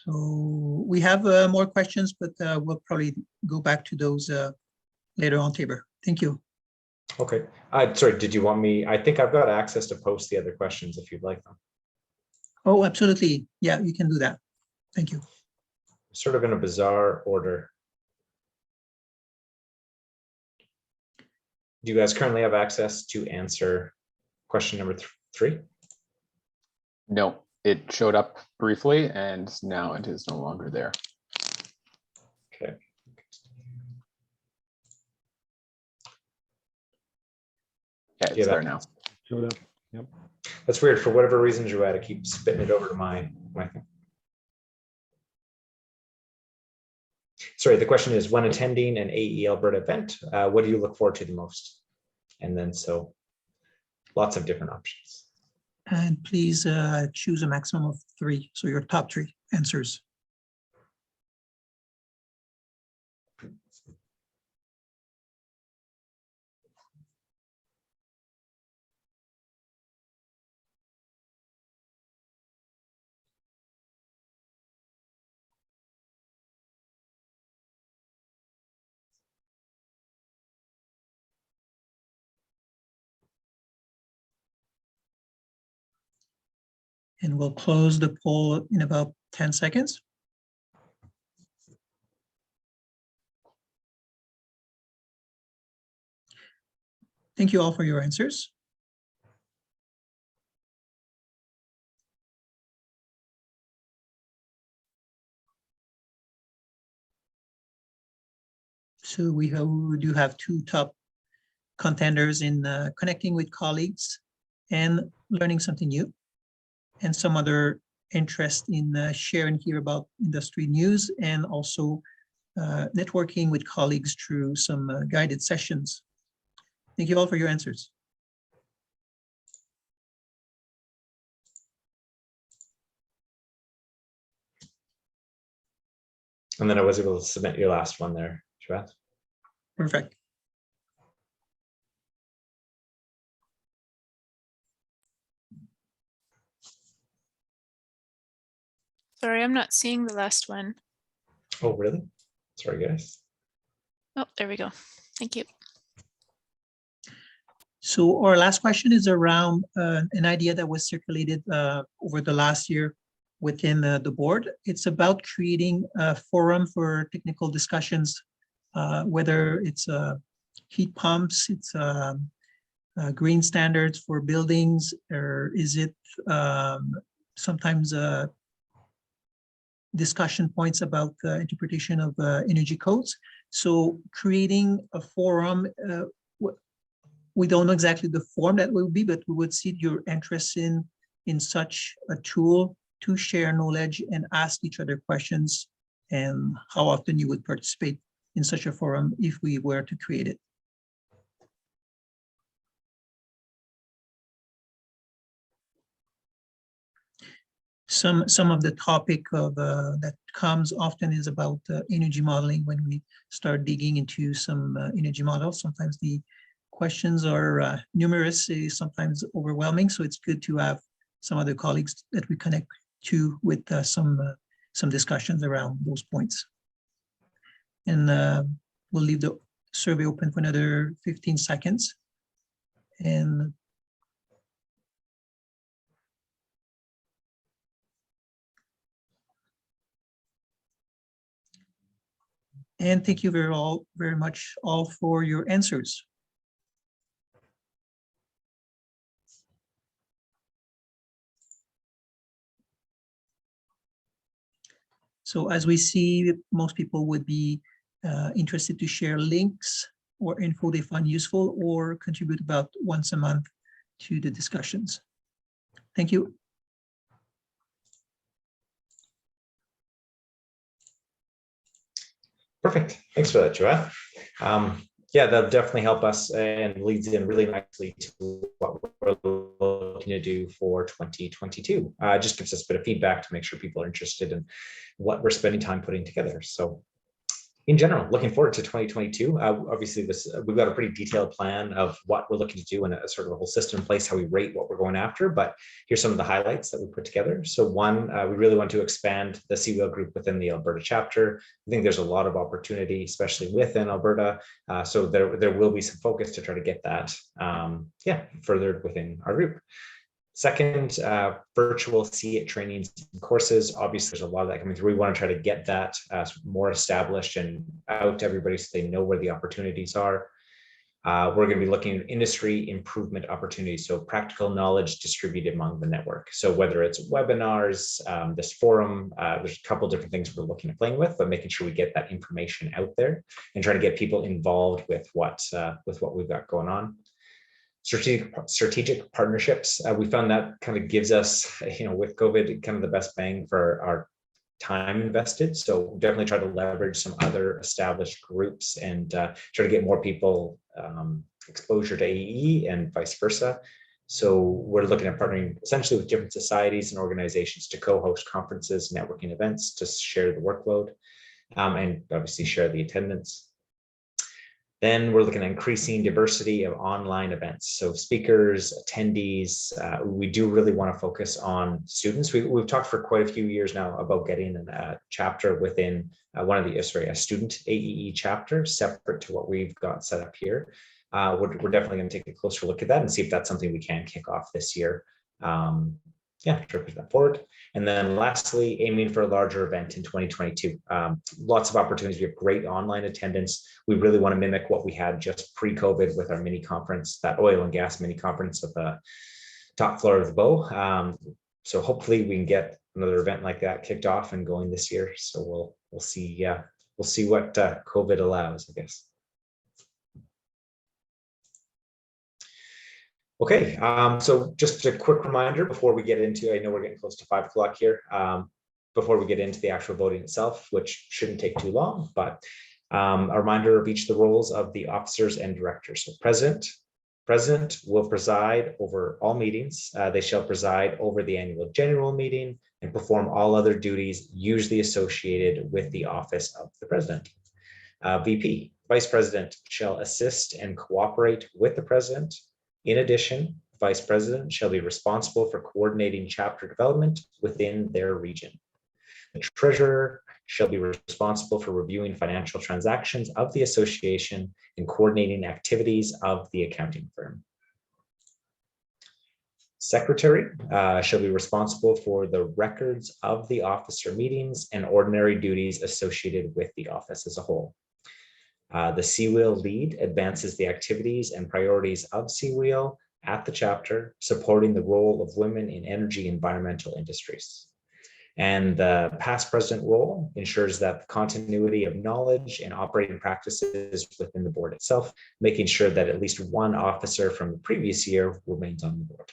Speaker 3: So we have more questions, but we'll probably go back to those later on, Tabor. Thank you.
Speaker 1: Okay. Sorry, did you want me? I think I've got access to post the other questions if you'd like them.
Speaker 3: Oh, absolutely. Yeah, you can do that. Thank you.
Speaker 1: Sort of in a bizarre order. Do you guys currently have access to answer question number 3?
Speaker 6: No, it showed up briefly and now it is no longer there.
Speaker 1: Okay.
Speaker 6: Yeah, it's there now.
Speaker 4: Showed up. Yep.
Speaker 1: That's weird. For whatever reason, Joanne, I keep spitting it over to my thing. Sorry, the question is, when attending an AEE Alberta event, what do you look forward to the most? And then so lots of different options.
Speaker 3: And please choose a maximum of 3. So your top 3 answers. And we'll close the poll in about 10 seconds. Thank you all for your answers. So we do have 2 top contenders in connecting with colleagues and learning something new, and some other interest in sharing here about industry news, and also networking with colleagues through some guided sessions. Thank you all for your answers.
Speaker 1: And then I was able to submit your last one there, Joanne.
Speaker 3: Perfect.
Speaker 2: Sorry, I'm not seeing the last one.
Speaker 1: Oh, really? Sorry, guys.
Speaker 2: Oh, there we go. Thank you.
Speaker 3: So our last question is around an idea that was circulated over the last year within the board. It's about creating a forum for technical discussions, whether it's heat pumps, it's green standards for buildings, or is it sometimes discussion points about the interpretation of energy codes. So creating a forum, we don't know exactly the form that will be, but we would see your interest in such a tool to share knowledge and ask each other questions, and how often you would participate in such a forum if we were to create it. Some of the topic of that comes often is about energy modeling. When we start digging into some energy models, sometimes the questions are numerous, sometimes overwhelming. So it's good to have some other colleagues that we connect to with some discussions around those points. And we'll leave the survey open for another 15 seconds. And And thank you very much all for your answers. So as we see, most people would be interested to share links or info they find useful or contribute about once a month to the discussions. Thank you.
Speaker 1: Perfect. Thanks for that, Joelle. Yeah, that'll definitely help us and leads in really nicely to what we're looking to do for 2022. Just gives us a bit of feedback to make sure people are interested in what we're spending time putting together. So in general, looking forward to 2022. Obviously, we've got a pretty detailed plan of what we're looking to do and a sort of a whole system in place, how we rate what we're going after. But here's some of the highlights that we put together. So one, we really want to expand the Seawheel group within the Alberta chapter. I think there's a lot of opportunity, especially within Alberta. So there will be some focus to try to get that, furthered within our group. Second, virtual See It trainings and courses. Obviously, there's a lot of that coming through. We want to try to get that more established and out to everybody so they know where the opportunities are. We're going to be looking at industry improvement opportunities, so practical knowledge distributed among the network. So whether it's webinars, this forum, there's a couple different things we're looking at playing with, but making sure we get that information out there and trying to get people involved with what we've got going on. Strategic partnerships. We found that kind of gives us, with COVID, kind of the best bang for our time invested. So definitely try to leverage some other established groups and try to get more people exposure to AEE and vice versa. So we're looking at partnering essentially with different societies and organizations to co-host conferences, networking events to share the workload and obviously share the attendance. Then we're looking at increasing diversity of online events. So speakers, attendees, we do really want to focus on students. We've talked for quite a few years now about getting a chapter within a student AEE chapter separate to what we've got set up here. We're definitely going to take a closer look at that and see if that's something we can kick off this year. Try to push that forward. And then lastly, aiming for a larger event in 2022. Lots of opportunities. We have great online attendance. We really want to mimic what we had just pre-COVID with our mini conference, that oil and gas mini conference at the top floor of the bow. So hopefully we can get another event like that kicked off and going this year. So we'll see. We'll see what COVID allows, I guess. Okay, so just a quick reminder before we get into, I know we're getting close to 5 o'clock here, before we get into the actual voting itself, which shouldn't take too long, but a reminder of each of the roles of the officers and directors. So President will preside over all meetings. They shall preside over the annual general meeting and perform all other duties usually associated with the office of the President. VP, Vice President shall assist and cooperate with the President. In addition, Vice President shall be responsible for coordinating chapter development within their region. The Treasurer shall be responsible for reviewing financial transactions of the association and coordinating activities of the accounting firm. Secretary shall be responsible for the records of the officer meetings and ordinary duties associated with the office as a whole. The Seawheel lead advances the activities and priorities of Seawheel at the chapter, supporting the role of women in energy and environmental industries. And the past president role ensures that the continuity of knowledge and operating practices within the board itself, making sure that at least one officer from the previous year remains on the board.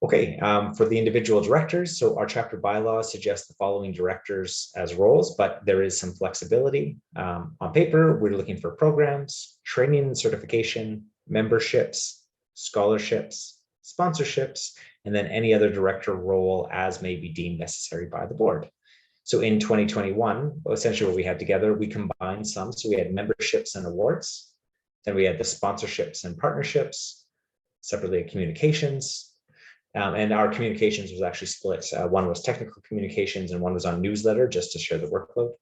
Speaker 1: Okay, for the individual directors, so our chapter bylaws suggest the following directors as roles, but there is some flexibility. On paper, we're looking for programs, training and certification, memberships, scholarships, sponsorships, and then any other director role as may be deemed necessary by the board. So in 2021, essentially what we had together, we combined some. So we had memberships and awards, then we had the sponsorships and partnerships, separately communications, and our communications was actually split. One was technical communications and one was on newsletter just to share the workload.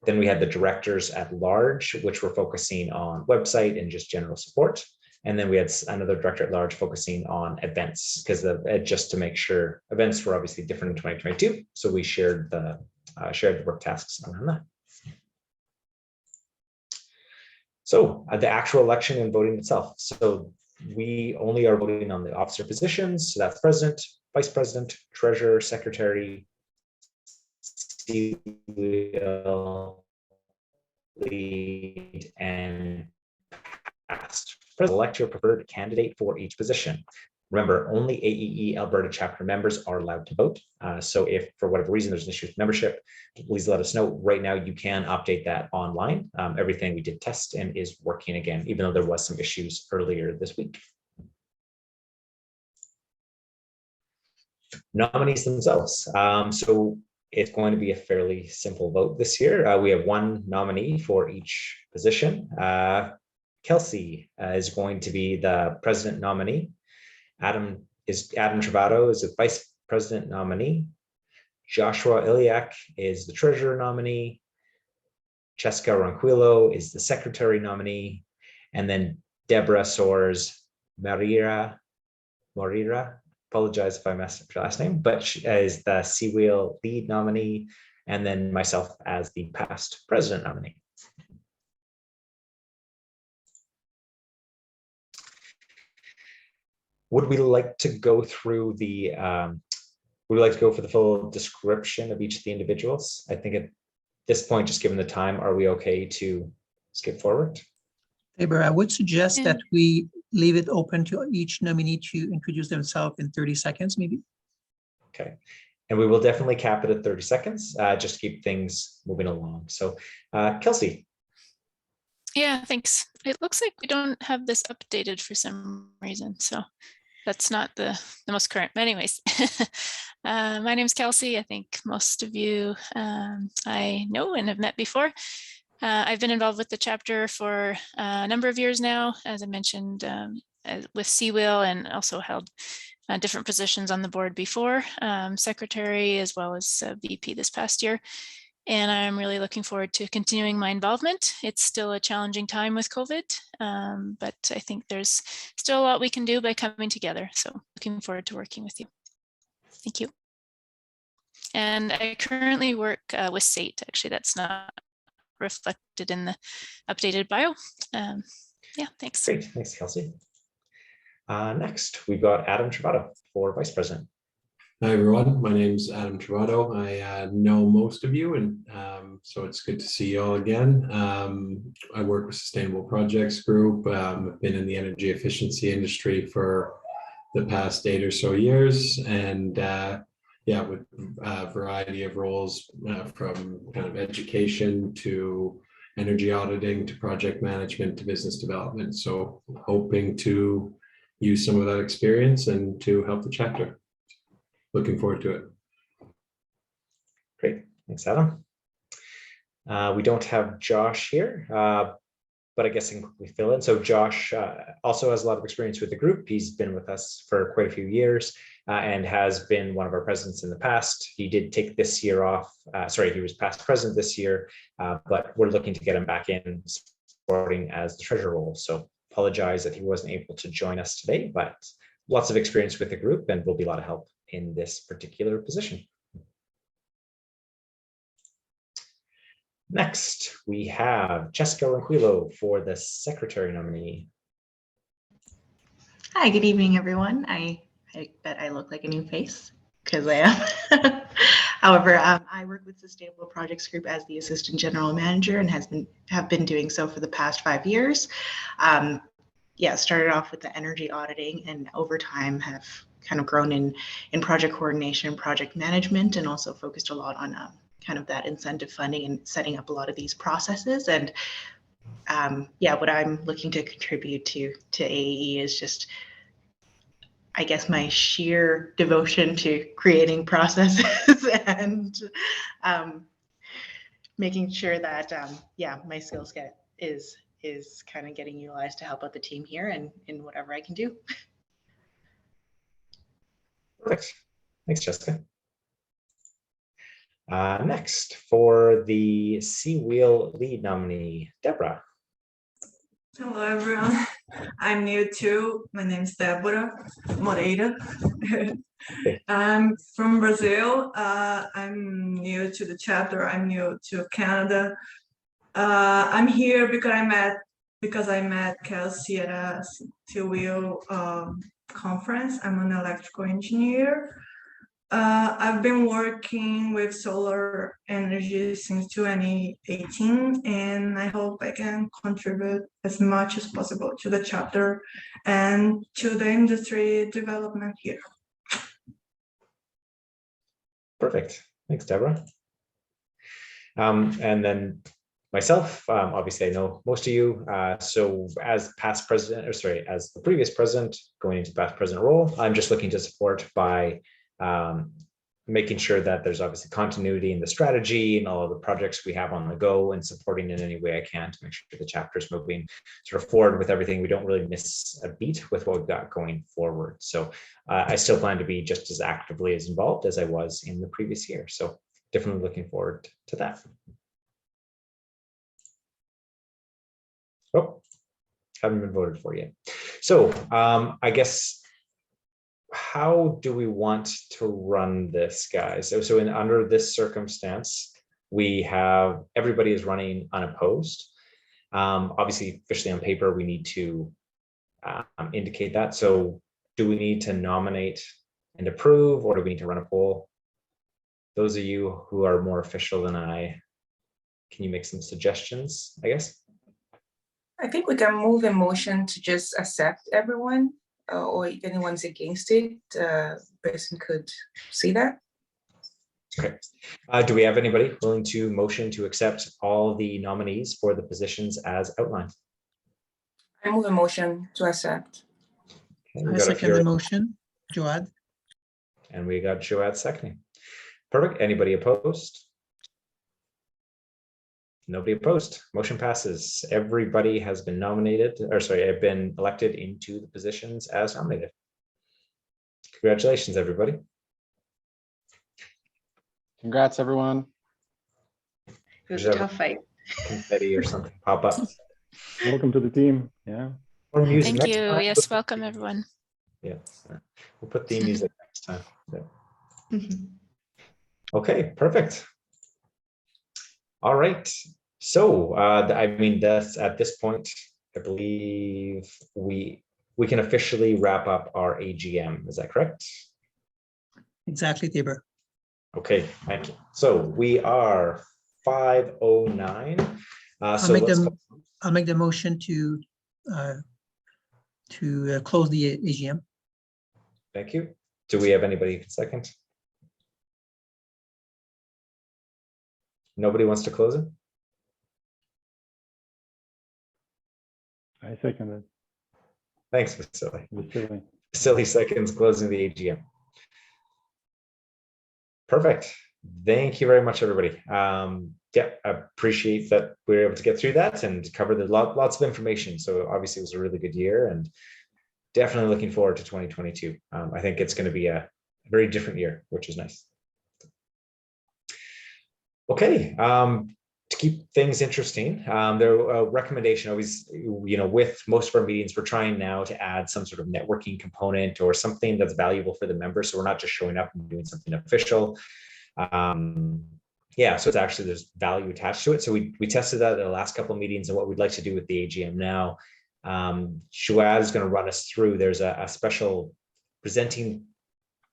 Speaker 1: Then we had the directors at large, which were focusing on website and just general support. And then we had another director at large focusing on events, because just to make sure events were obviously different in 2022. So we shared the shared the work tasks around that. So the actual election and voting itself. So we only are voting on the officer positions. So that's president, vice president, treasurer, secretary, Seawheel, lead, and past. Elect your preferred candidate for each position. Remember, only AEE Alberta chapter members are allowed to vote. So if for whatever reason there's an issue with membership, please let us know. Right now, you can update that online. Everything we did test and is working again, even though there was some issues earlier this week. Nominees themselves. So it's going to be a fairly simple vote this year. We have one nominee for each position. Kelsey is going to be the president nominee. Adam Travado is the vice president nominee. Joshua Iliak is the treasurer nominee. Jessica Ronquillo is the secretary nominee. And then Deborah Soares Moreira, apologize if I messed up your last name, but she is the Seawheel lead nominee. And then myself as the past president nominee. Would we like to go through the, would we like to go for the full description of each of the individuals? I think at this point, just given the time, are we okay to skip forward?
Speaker 3: Tabor, I would suggest that we leave it open to each nominee to introduce themselves in 30 seconds, maybe.
Speaker 1: Okay. And we will definitely cap it at 30 seconds, just to keep things moving along. So Kelsey.
Speaker 2: Yeah, thanks. It looks like we don't have this updated for some reason, so that's not the most current. But anyways, my name is Kelsey. I think most of you I know and have met before. I've been involved with the chapter for a number of years now, as I mentioned, with Seawheel, and also held different positions on the board before, secretary as well as VP this past year. And I'm really looking forward to continuing my involvement. It's still a challenging time with COVID, but I think there's still a lot we can do by coming together. So looking forward to working with you. Thank you. And I currently work with SATE. Actually, that's not reflected in the updated bio. Yeah, thanks.
Speaker 1: Great, thanks, Kelsey. Next, we've got Adam Travado for vice president.
Speaker 8: Hi everyone, my name's Adam Travado. I know most of you, and so it's good to see you all again. I work with Sustainable Projects Group. I've been in the energy efficiency industry for the past 8 or so years, and yeah, with a variety of roles from kind of education to energy auditing to project management to business development. So hoping to use some of that experience and to help the chapter. Looking forward to it.
Speaker 1: Great, thanks, Adam. We don't have Josh here, but I guess we fill in. So Josh also has a lot of experience with the group. He's been with us for quite a few years and has been one of our presidents in the past. He did take this year off. Sorry, he was past president this year, but we're looking to get him back in supporting as the treasurer role. So apologize that he wasn't able to join us today, but lots of experience with the group and will be a lot of help in this particular position. Next, we have Jessica Ronquillo for the secretary nominee.
Speaker 9: Hi, good evening, everyone. I bet I look like a new face because I am. However, I work with Sustainable Projects Group as the assistant general manager and have been doing so for the past 5 years. Yeah, started off with the energy auditing, and over time have kind of grown in project coordination, project management, and also focused a lot on kind of that incentive funding and setting up a lot of these processes. And yeah, what I'm looking to contribute to AEE is just, I guess, my sheer devotion to creating processes and making sure that yeah, my skill set is kind of getting utilized to help out the team here and in whatever I can do.
Speaker 1: Perfect. Thanks, Jessica. Next, for the Seawheel lead nominee, Deborah.
Speaker 10: Hello, everyone. I'm new too. My name's Deborah Moreira. I'm from Brazil. I'm new to the chapter. I'm new to Canada. I'm here because I met Kelsey at a Seawheel conference. I'm an electrical engineer. I've been working with solar energy since 2018, and I hope I can contribute as much as possible to the chapter and to the industry development here.
Speaker 1: Perfect. Thanks, Deborah. And then myself, obviously I know most of you. So as past president, or sorry, as the previous president going into past president role, I'm just looking to support by making sure that there's obviously continuity in the strategy and all of the projects we have on the go, and supporting in any way I can to make sure the chapter is moving sort of forward with everything. We don't really miss a beat with what we've got going forward. So I still plan to be just as actively as involved as I was in the previous year. So definitely looking forward to that. Oh, haven't been voted for yet. So I guess, how do we want to run this, guys? So under this circumstance, we have everybody is running unopposed. Obviously, officially on paper, we need to indicate that. So do we need to nominate and approve, or do we need to run a poll? Those of you who are more official than I, can you make some suggestions, I guess?
Speaker 11: I think we can move a motion to just accept everyone, or if anyone's against it, person could see that.
Speaker 1: Okay. Do we have anybody willing to motion to accept all the nominees for the positions as outlined?
Speaker 11: I move a motion to accept.
Speaker 1: Okay,
Speaker 3: I second the motion, Joad.
Speaker 1: And we got Joad seconding. Perfect. Anybody opposed? Nobody opposed. Motion passes. Everybody has been nominated, or sorry, have been elected into the positions as nominated. Congratulations, everybody.
Speaker 6: Congrats, everyone.
Speaker 9: It was a tough fight.
Speaker 1: Confetti or something pop up.
Speaker 12: Welcome to the team. Yeah.
Speaker 1: Or music
Speaker 2: Thank
Speaker 1: next
Speaker 2: you.
Speaker 1: time.
Speaker 2: Yes, welcome, everyone.
Speaker 1: Yeah, we'll put the music next time. Yeah. Okay, perfect. All right. So, I mean, that's at this point, I believe we can officially wrap up our AGM. Is that correct?
Speaker 3: Exactly, Tabor.
Speaker 1: Okay, thank you. So we are 5:09.
Speaker 3: I'll make the motion to close the AGM.
Speaker 1: Thank you. Do we have anybody who can second? Nobody wants to close it?
Speaker 12: I second it.
Speaker 1: Thanks, Vasily.
Speaker 12: Vasily.
Speaker 1: Vasily seconds closing the AGM. Perfect. Thank you very much, everybody. Yeah, I appreciate that we were able to get through that and cover the lots of information. So obviously it was a really good year, and definitely looking forward to 2022. I think it's going to be a very different year, which is nice. Okay, to keep things interesting, there a recommendation always, with most of our meetings, we're trying now to add some sort of networking component or something that's valuable for the members. So we're not just showing up and doing something official. Yeah, so it's actually, there's value attached to it. So we tested that in the last couple of meetings, and what we'd like to do with the AGM now, Joad is going to run us through. There's a special presenting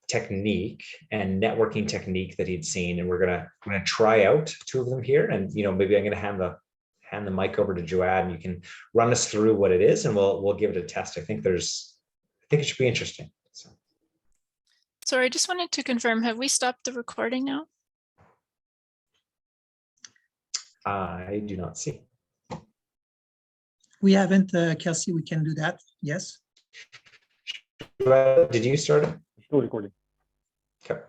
Speaker 1: technique and networking technique that he'd seen, and we're gonna try out two of them here. And maybe I'm gonna hand the mic over to Joad, and you can run us through what it is, and we'll give it a test. I think it should be interesting. So.
Speaker 2: Sorry, I just wanted to confirm, have we stopped the recording now?
Speaker 1: I do not see.
Speaker 3: We haven't, Kelsey, we can do that. Yes.
Speaker 1: Did you start it?
Speaker 12: Still recording.
Speaker 1: Okay.